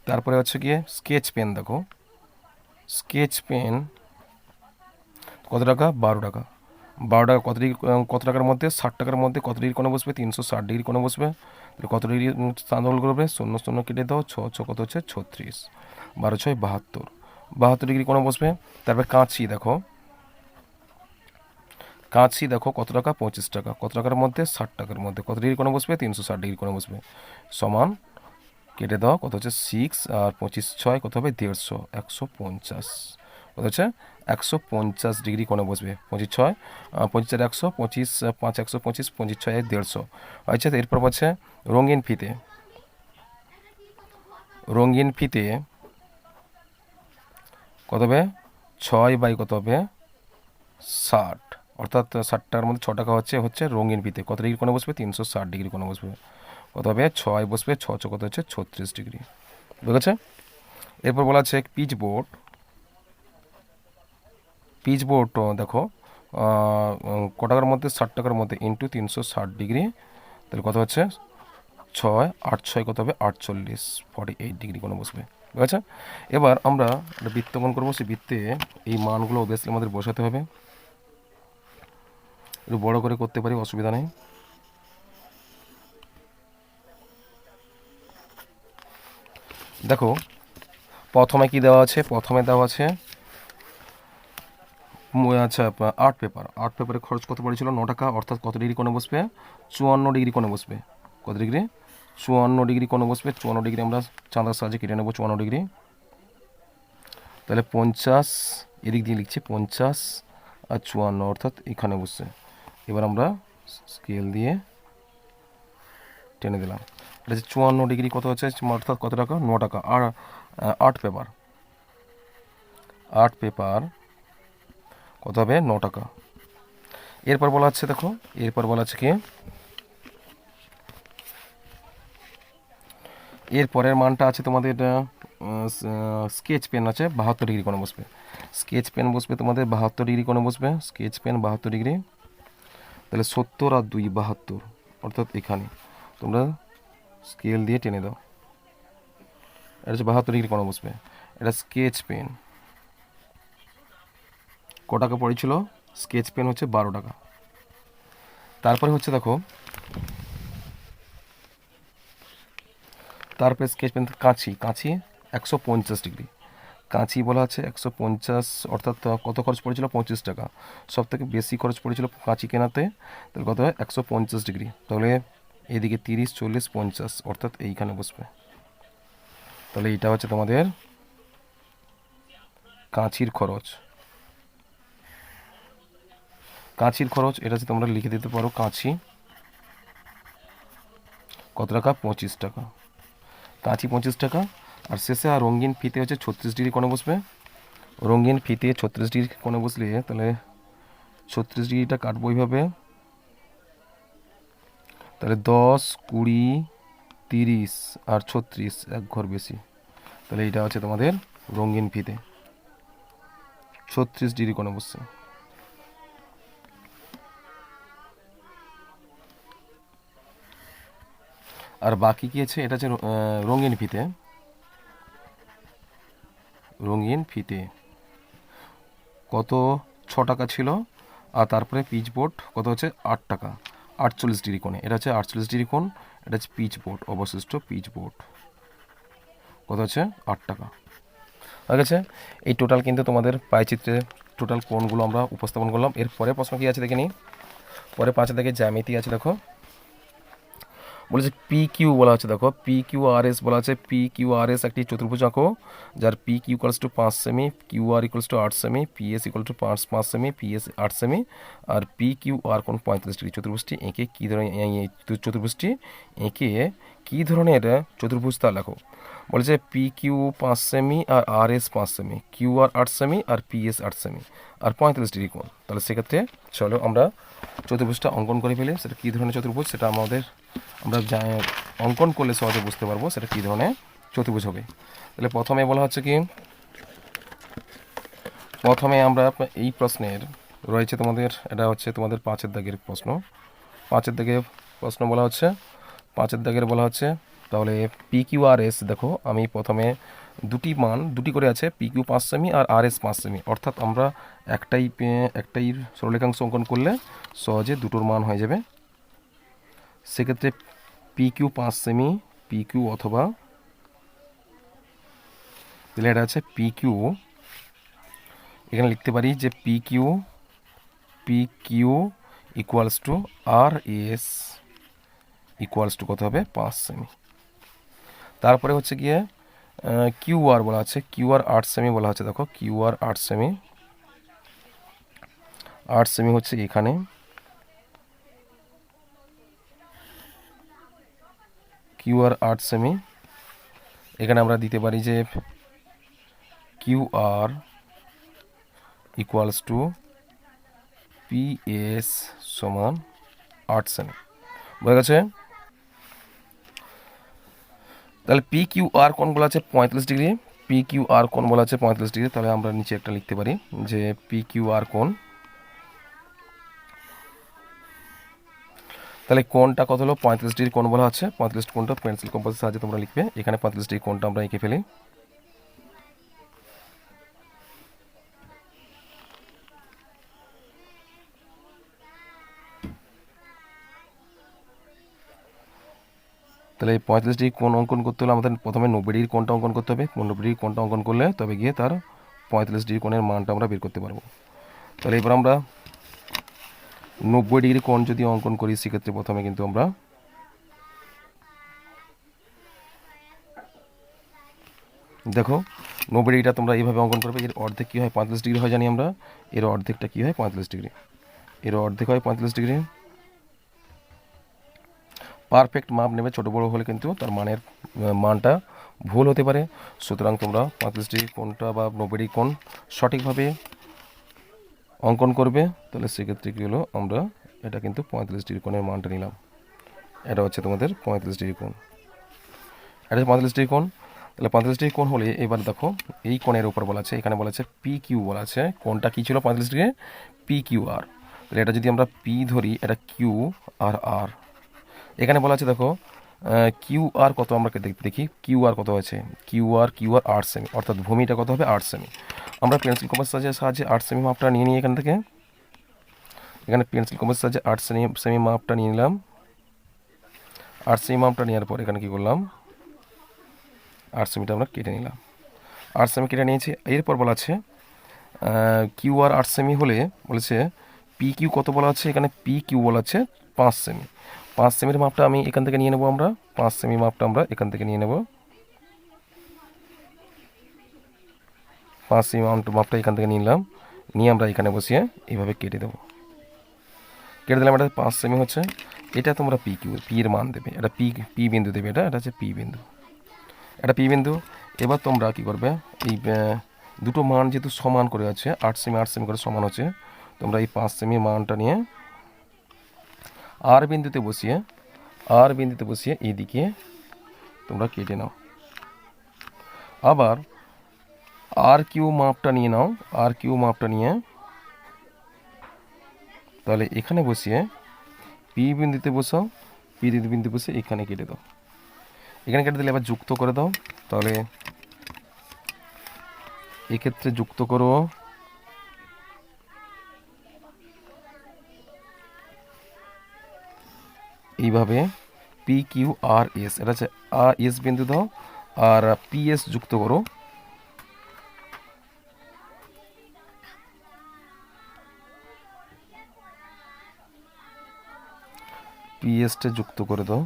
তারপরে হচ্ছে গিয়ে স্কেচ পেন, দেখো স্কেচ পেন কত টাকা? 12 টাকা। 12 টাকা কত ডিগ্রি, কত টাকার মধ্যে? 60 টাকার মধ্যে কত ডিগ্রি কোণে বসবে? 360 ডিগ্রি কোণে বসবে। তাহলে কত ডিগ্রি স্থান দখল করবে? 0 0 কেটে দাও, 6 কত হচ্ছে? 36, 12 6 72, 72 ডিগ্রি কোণে বসবে। তারপরে কাঁচি দেখো, কাঁচি দেখো কত টাকা? 25 টাকা। কত টাকার মধ্যে? 60 টাকার মধ্যে। কত ডিগ্রি কোণে বসবে? 360 ডিগ্রি কোণে বসবে। সমান কেটে দাও, কত হচ্ছে? 6 আর 25 6 কত হবে? 150, 150, কত হচ্ছে? 150 ডিগ্রি কোণে বসবে। 25 6 25 4 100, 25 5 125, 25 6 150। আচ্ছা, এরপর হচ্ছে রঙিন ফিতে। রঙিন ফিতে কত হবে? 6 বাই কত হবে? 60, অর্থাৎ 60 টাকার মধ্যে 6 টাকা হচ্ছে রঙিন ফিতে। কত ডিগ্রি কোণে বসবে? 360 ডিগ্রি কোণে বসবে। কত হবে? 6 বসবে, 6 6 কত হচ্ছে? 36 ডিগ্রি। বুঝেছে? এরপর বলা আছে পিচ বোর্ড। পিচ বোর্ড দেখো ক টাকার মধ্যে? 60 টাকার মধ্যে ইন্টু 360 ডিগ্রি, তাহলে কত হচ্ছে? 6 8 6 কত হবে? 48, 48 ডিগ্রি কোণে বসবে। ঠিক আছে? এবার আমরা একটা বৃত্ত অঙ্কন করবো। সেই বৃত্তে এই মানগুলো অবভিয়াসলি আমাদের বসাতে হবে। একটু বড় করে করতে পারি, অসুবিধা নেই। দেখো প্রথমে কি দেওয়া আছে? প্রথমে দেওয়া আছে আচ্ছা আর্ট পেপার। আর্ট পেপারে খরচ কত পড়েছিল? 9 টাকা, অর্থাৎ কত ডিগ্রি কোণে বসবে? 54 ডিগ্রি কোণে বসবে। কত ডিগ্রি? 54 ডিগ্রি কোণে বসবে। 54 ডিগ্রি আমরা চাঁদার সাহায্যে কেটে নেবো। 54 ডিগ্রি, তাহলে 50, এদিক দিয়ে লিখছি 50 আর 54, অর্থাৎ এখানে বসছে। এবার আমরা স্কেল দিয়ে টেনে দিলাম। এটা হচ্ছে 54 ডিগ্রি, কত হচ্ছে? অর্থাৎ কত টাকা? 9 টাকা। আর আর্ট পেপার, আর্ট পেপার কত হবে? 9 টাকা। এরপর বলা আছে, দেখো এরপর বলা আছে কি, এর পরের মানটা আছে তোমাদের স্কেচ পেন আছে 72 ডিগ্রি কোণে বসবে। স্কেচ পেন বসবে তোমাদের 72 ডিগ্রি কোণে বসবে। স্কেচ পেন 72 ডিগ্রি, তাহলে 70 আর 2 72, অর্থাৎ এখানে তোমরা স্কেল দিয়ে টেনে দাও। এটা হচ্ছে 72 ডিগ্রি কোণে বসবে। এটা স্কেচ পেন ক টাকা পড়েছিল? স্কেচ পেন হচ্ছে 12 টাকা। তারপরে হচ্ছে দেখো, তারপরে স্কেচ পেন কাঁচি। কাঁচি 150 ডিগ্রি। কাঁচি বলা আছে 150, অর্থাৎ কত খরচ পড়েছিল? 25 টাকা। সব থেকে বেশি খরচ পড়েছিল কাঁচি কেনাতে, তাহলে কত হয়? 150 ডিগ্রি। তাহলে এদিকে 30 40 50, অর্থাৎ এইখানে বসবে। তাহলে এইটা হচ্ছে তোমাদের কাঁচির খরচ। কাঁচির খরচ এটা হচ্ছে, তোমরা লিখে দিতে পারো কাঁচি কত টাকা? 25 টাকা। কাঁচি 25 টাকা। আর শেষে আর রঙিন ফিতে হচ্ছে 36 ডিগ্রি কোণে বসবে। রঙিন ফিতে 36 ডিগ্রি কোণে বসলে তাহলে 36 ডিগ্রিটা কাটবো এইভাবে, তাহলে 10 20 30 আর 36, এক ঘর বেশি। তাহলে এইটা হচ্ছে তোমাদের রঙিন ফিতে 36 ডিগ্রি কোণে বসছে। আর বাকি কি আছে? এটা হচ্ছে রঙিন ফিতে। রঙিন ফিতে কত? 6 টাকা ছিল। আর তারপরে পিচ বোর্ড কত হচ্ছে? 8 টাকা, 48 ডিগ্রি কোণে। এটা হচ্ছে 48 ডিগ্রি কোণ। এটা হচ্ছে পিচ বোর্ড, অবশিষ্ট পিচ বোর্ড কত হচ্ছে? 8 টাকা। হয়ে গেছে। এই টোটাল কিন্তু তোমাদের পাইচিত্রে টোটাল কোণগুলো আমরা উপস্থাপন করলাম। এর পরে প্রশ্ন কী আছে দেখে নিই। পরে 5 থেকে জ্যামিতি আছে। দেখো বলেছে পি কিউ বলা হচ্ছে। দেখো পি কিউ আর এস বলা আছে। পি কিউ আর এস একটি চতুর্ভুজ আঁকো যার পি কিউ ইকুয়ালস টু 5 সেমি, কিউ আর ইকুয়ালস টু 8 সেমি, পি এস ইকুয়াল টু 5 সেমি, পি এস 8 সেমি, আর পি কিউ আর কোণ 45 ডিগ্রি। চতুর্ভুজটি এঁকে কী ধরনের চতুর্ভুজটি এঁকে কী ধরনের চতুর্ভুজ তা লেখো। বলেছে পি কিউ 5 সেমি আর আর এস 5 সেমি, কিউ আর 8 সেমি আর পি এস 8 সেমি আর 45 ডিগ্রি কোণ। তাহলে সেক্ষেত্রে চলো আমরা চতুর্ভুজটা অঙ্কন করে ফেলি। সেটা কী ধরনের চতুর্ভুজ সেটা আমরা অঙ্কন করলে সহজে বুঝতে পারবো সেটা কী ধরনের চতুর্ভুজ হবে। তাহলে প্রথমে বলা হচ্ছে কি, প্রথমে আমরা এই প্রশ্নের রয়েছে তোমাদের, এটা হচ্ছে তোমাদের 5-এর দাগের প্রশ্ন। 5-এর দাগে প্রশ্ন বলা হচ্ছে, 5-এর দাগের বলা হচ্ছে তাহলে পি কিউ আর এস দেখো আমি প্রথমে দুটি করে আছে, পি কিউ 5 সেমি আর আর এস 5 সেমি, অর্থাৎ আমরা একটাই সরলরেখাংশ অঙ্কন করলে সহজে দুটোর মান হয়ে যাবে। সেক্ষেত্রে পি কিউ 5 সেমি, পি কিউ অথবা তাহলে এটা আছে পি কিউ, এখানে লিখতে পারি যে p Q equals to R S equals to কত হবে 5 সেমি। তারপরে হচ্ছে গিয়ে কিউ আর বলা আছে, কিউ আর 8 সেমি বলা হচ্ছে, দেখো কিউ আর 8 সেমি, 8 সেমি হচ্ছে এখানে, কিউ আর 8 সেমি। এখানে আমরা দিতে পারি যে q R equals to p s সমান 8 সেমি, বোঝা গেছে? তাহলে পি কিউ আর কোণ বলা আছে 45 ডিগ্রি, পি কিউ আর কোণ বলা আছে 45 ডিগ্রি। তাহলে আমরা নিচে একটা লিখতে পারি যে পি কিউ আর কোণ, তাহলে কোণটা কত হলো 45 ডিগ্রি কোণ বলা আছে। 45 কোণটা পেন্সিল কম্পাসের সাহায্যে তোমরা লিখবে। এখানে 45 ডিগ্রি কোণটা আমরা এঁকে ফেলি। তাহলে 45 ডিগ্রি কোণ অঙ্কন করতে হলে আমাদের প্রথমে 90 ডিগ্রি কোণটা অঙ্কন করতে হবে। 90 ডিগ্রি কোণটা অঙ্কন করলে তবে গিয়ে তার 45 ডিগ্রি কোণের মানটা আমরা বের করতে পারবো। তাহলে এবার আমরা 90 ডিগ্রি কোণ যদি অঙ্কন করি সেক্ষেত্রে প্রথমে কিন্তু আমরা দেখো 90 ডিগ্রিটা তোমরা এইভাবে অঙ্কন করবে। এর অর্ধেক কী হয় 45 ডিগ্রি হয় জানি আমরা, এর অর্ধেকটা কী হয় 45 ডিগ্রি, এর অর্ধেক হয় 45 ডিগ্রি। পারফেক্ট মাপ নেবে, ছোটো বড়ো হলে কিন্তু তার মানটা ভুল হতে পারে। সুতরাং তোমরা 45 ডিগ্রি কোণটা বা 90 ডিগ্রি কোণ সঠিকভাবে অঙ্কন করবে। তাহলে সেক্ষেত্রে কী হলো, আমরা এটা কিন্তু 45 ডিগ্রি কোণের মানটা নিলাম। এটা হচ্ছে তোমাদের 45 ডিগ্রি কোণ, এটা হচ্ছে 45 ডিগ্রি কোণ। তাহলে 45 ডিগ্রি কোণ হলে এবার দেখো এই কোণের উপর বলা আছে, এখানে বলা আছে পি কিউ বলা আছে, কোণটা কী ছিল 45 ডিগ্রি, পি কিউ আর। তাহলে এটা যদি আমরা পি ধরি, এটা কিউ আর আর, এখানে বলা আছে দেখো কিউ আর কত, আমরা দেখি কিউ আর কত আছে, কিউ আর 8 সেমি, অর্থাৎ ভূমিটা কত হবে 8 সেমি। আমরা পেন্সিল কম্পাসের সাহায্যে 8 সেমি মাপটা নিয়ে নিই এখান থেকে, এখানে পেন্সিল কম্পাসের সাহায্যে 8 সেমি মাপটা নিয়ে নিলাম। 8 সেমি মাপটা নেওয়ার পর এখানে কী করলাম, 8 সেমিটা আমরা কেটে নিলাম। 8 সেমি কেটে নিয়েছি। এরপর বলা আছে কিউ আর 8 সেমি হলে বলেছে পি কিউ কত বলা আছে, এখানে পি কিউ বলা আছে 5 সেমি। 5 সেমির মাপটা আমি এখান থেকে নিয়ে নেব, আমরা 5 সেমি মাপটা আমরা এখান থেকে নিয়ে নেব। 5 সেমি মাপটা এখান থেকে নিলাম, নিয়ে আমরা এখানে বসিয়ে এইভাবে কেটে দেবো। কেটে দিলাম, এটা 5 সেমি হচ্ছে। এটা তোমরা পি কিউ, পি এর মান দেবে, এটা পি বিন্দু দেবে, এটা হচ্ছে পি বিন্দু, এটা পি বিন্দু। এবার তোমরা কী করবে, এই দুটো মান যেহেতু সমান করে আছে, 8 সেমি করে সমান হচ্ছে, তোমরা এই 5 সেমি মানটা নিয়ে আর বিন্দুতে বসিয়ে এইদিকে তোমরা কেটে নাও। আবার আর কিউ মাপটা নিয়ে নাও, আর কিউ মাপটা নিয়ে তাহলে এখানে বসিয়ে পি বিন্দুতে বসাও, পি বিন্দু বসে এখানে কেটে দাও। এখানে কেটে দিলে এবার যুক্ত করে দাও। তাহলে এক্ষেত্রে যুক্ত করো এইভাবে পি কিউ আর এস, এটা হচ্ছে এস বিন্দু দাও, আর পি এস যুক্ত করো, পি এসটা যুক্ত করে দাও।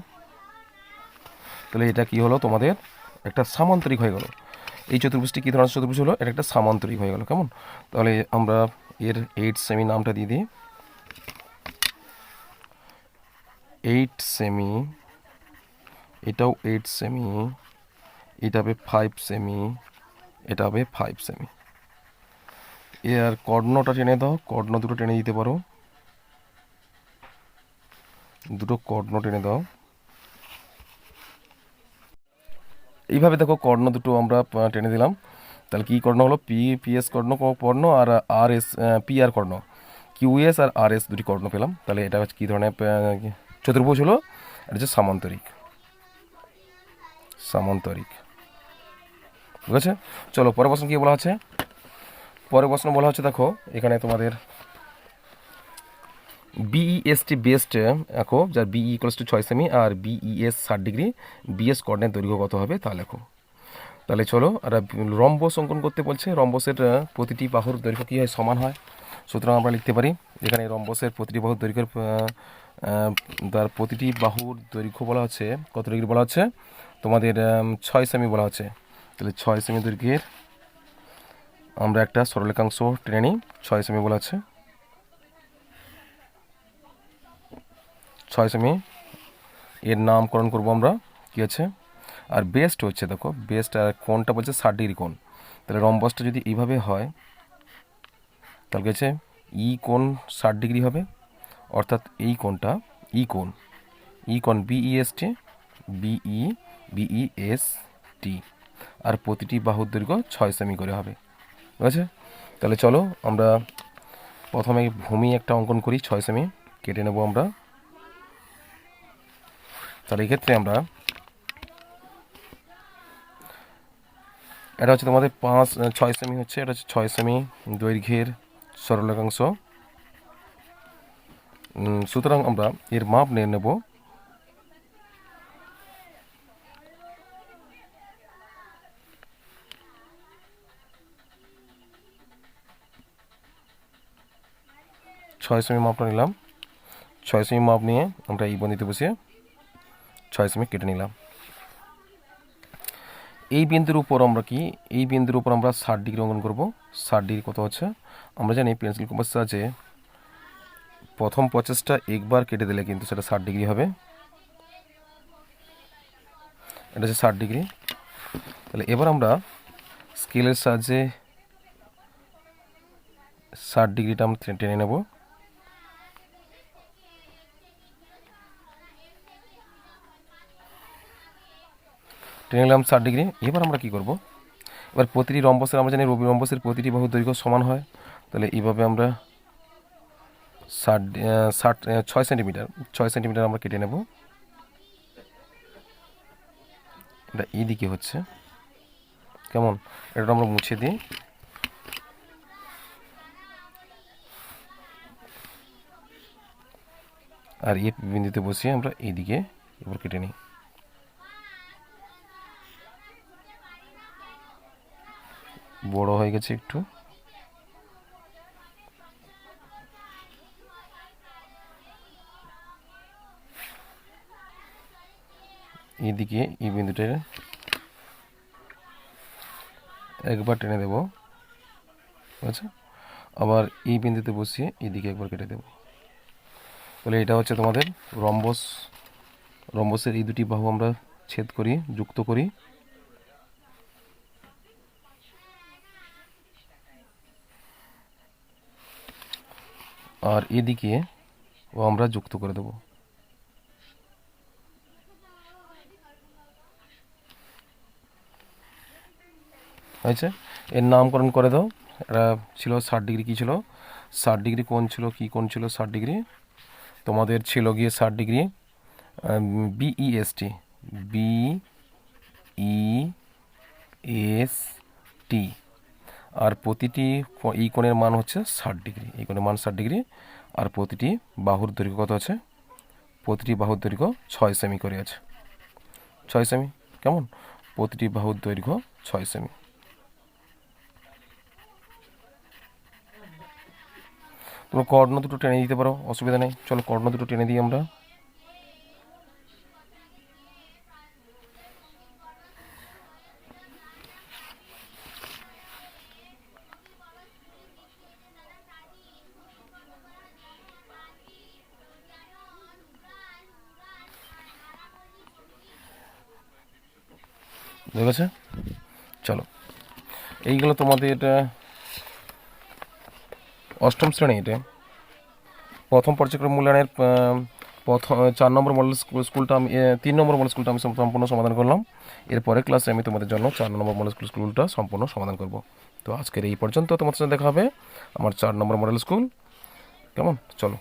তাহলে এটা কি হলো, তোমাদের একটা সামান্তরিক হয়ে গেল। এই চতুর্ভুজটি কী ধরনের চতুর্ভুজ হলো, এটা একটা সামান্তরিক হয়ে গেল। কেমন, তাহলে আমরা এর 8 সেমি নামটা দিয়ে দিই। 8 সেমি, এটাও 8 সেমি, এটা হবে 5 সেমি, এটা হবে 5 সেমি। এর কর্ণটা টেনে দাও, কর্ণ দুটো টেনে দিতে পারো, দুটো কর্ণ টেনে দাও। এইভাবে দেখো কর্ণ দুটো আমরা টেনে দিলাম। তাহলে কী কর্ণ হলো, পি এস কর্ণ আর আর এস পি আর কর্ণ, কিউ এস আর আর এস দুটি কর্ণ পেলাম। তাহলে এটা হচ্ছে কী ধরনের চতুর্ভুজ হলো, এটা হচ্ছে সামান্তরিক। সামান্তরিক। ঠিক আছে, চলো পরের প্রশ্ন কি বলা আছে। পরের প্রশ্ন বলা হচ্ছে, দেখো এখানে তোমাদের বিইএসটি বেস্ট দেখো, যার বিই ইকুয়ালস টু 6 সেমি আর বিইএস 60 ডিগ্রি, বিএস কোঅর্ডিনেট দৈর্ঘ্য কত হবে তা লেখো। তাহলে চলো, আর রম্বস অঙ্কন করতে বলছে। রম্বসের প্রতিটি বাহুর দৈর্ঘ্য কী হয়, সমান হয়। সুতরাং আমরা লিখতে পারি এখানে রম্বসের প্রতিটি বাহুর দৈর্ঘ্যের তার প্রতিটি বাহুর দৈর্ঘ্য বলা হচ্ছে কত ডিগ্রি বলা হচ্ছে, তোমাদের 6 সেমি বলা হচ্ছে। তাহলে 6 সেমি দৈর্ঘ্যের আমরা একটা সরলরেখাংশ টেনে নিই। 6 সেমি বলা হচ্ছে, 6 সেমি এর নামকরণ করব আমরা, কী আছে। আর বেস্ট হচ্ছে, দেখো বেস্ট আর কোণটা বলছে 60 ডিগ্রি কোণ। তাহলে রম্বসটা যদি এইভাবে হয় তাহলে হচ্ছে ই কোণ 60 ডিগ্রি হবে, অর্থাৎ এই কোণটা ই কোণ বিইএসটি বিইএসটি, আর প্রতিটি বাহুর দৈর্ঘ্য 6 সেমি করে হবে। ঠিক আছে, তাহলে চলো আমরা প্রথমে ভূমি একটা অঙ্কন করি। 6 সেমি কেটে নেব আমরা। তাহলে এই ক্ষেত্রে আমরা, এটা হচ্ছে তোমাদের 6 সেমি হচ্ছে, এটা হচ্ছে 6 সেমি দৈর্ঘ্যের সরলরেখাংশ। সুতরাং আমরা এর মাপ নিয়ে নেব। ছয় সেমি মাপটা নিলাম। 6 সেমি মাপ নিয়ে আমরা এই বন্দিতে বসিয়ে 6 সেমি কেটে নিলাম। এই বিন্দুর উপর আমরা এই বিন্দুর উপর আমরা 60 ডিগ্রি অঙ্কন করব। 60 ডিগ্রি কত হচ্ছে, আমরা জানি পেন্সিল কম্পাস আছে, প্রথম প্রচেষ্টা একবার কেটে দিলে কিন্তু সেটা 60 ডিগ্রি হবে। এটা হচ্ছে 60 ডিগ্রি। তাহলে এবার আমরা স্কেলের সাহায্যে 60 ডিগ্রিটা আমরা টেনে নেব। টেনে নিলাম 60 ডিগ্রি। এবার আমরা কি করব, এবার প্রতিটি রম্বসের, আমরা জানি রম্বসের প্রতিটি বাহুর দৈর্ঘ্য সমান হয়। তাহলে এইভাবে আমরা 6 সেন্টিমিটার আমরা কেটে নেব। এটা এইদিকে হচ্ছে, কেমন, এটা আমরা মুছে দিই। আর এই বিন্দুতে বসিয়ে আমরা এইদিকে এবার কেটে নিই। বড় হয়ে গেছে একটু। এইদিকে এই বিন্দুটা একবার টেনে দেব, আচ্ছা, আবার এই বিন্দুতে বসিয়ে এইদিকে একবার কেটে দেব। তাহলে এটা হচ্ছে তোমাদের রম্বসের এই দুটি বাহু আমরা ছেদ করি, যুক্ত করি। আর এদিকে ও আমরা যুক্ত করে দেব। হয়েছে, এর নামকরণ করে দাও। এটা ছিল 60 ডিগ্রি, কী ছিল 60 ডিগ্রি কোণ ছিল, কী কোণ ছিল 60 ডিগ্রি, তোমাদের ছিল গিয়ে 60 ডিগ্রি বিইএসটি বিইএসটি, আর প্রতিটি এই কোণের মান হচ্ছে 60 ডিগ্রি, এই কোণের মান 60 ডিগ্রি। আর প্রতিটি বাহুর দৈর্ঘ্য কত আছে, প্রতিটি বাহুর দৈর্ঘ্য 6 সেমি করে আছে। 6 সেমি, কেমন, প্রতিটি বাহুর দৈর্ঘ্য 6 সেমি। তোমরা কর্ণ দুটো টেনে দিতে পারো, অসুবিধা নেই। চলো কর্ণ দুটো টেনে দিই আমরা। ঠিক আছে, চলো এইগুলো তোমাদের অষ্টম শ্রেণী, এটা প্রথম পর্যায়ক্রম মূল্যায়নের প্রথম 4 নম্বর মডেল স্কুলটা আমি 3 নম্বর মডেল স্কুলটা আমি সম্পূর্ণ সমাধান করলাম। এরপরে ক্লাসে আমি তোমাদের জন্য 4 নম্বর মডেল স্কুলটা সম্পূর্ণ সমাধান করব। তো আজকের এই পর্যন্ত, তোমাদের সাথে দেখা হবে আমার 4 নম্বর মডেল স্কুল, কেমন, চলো।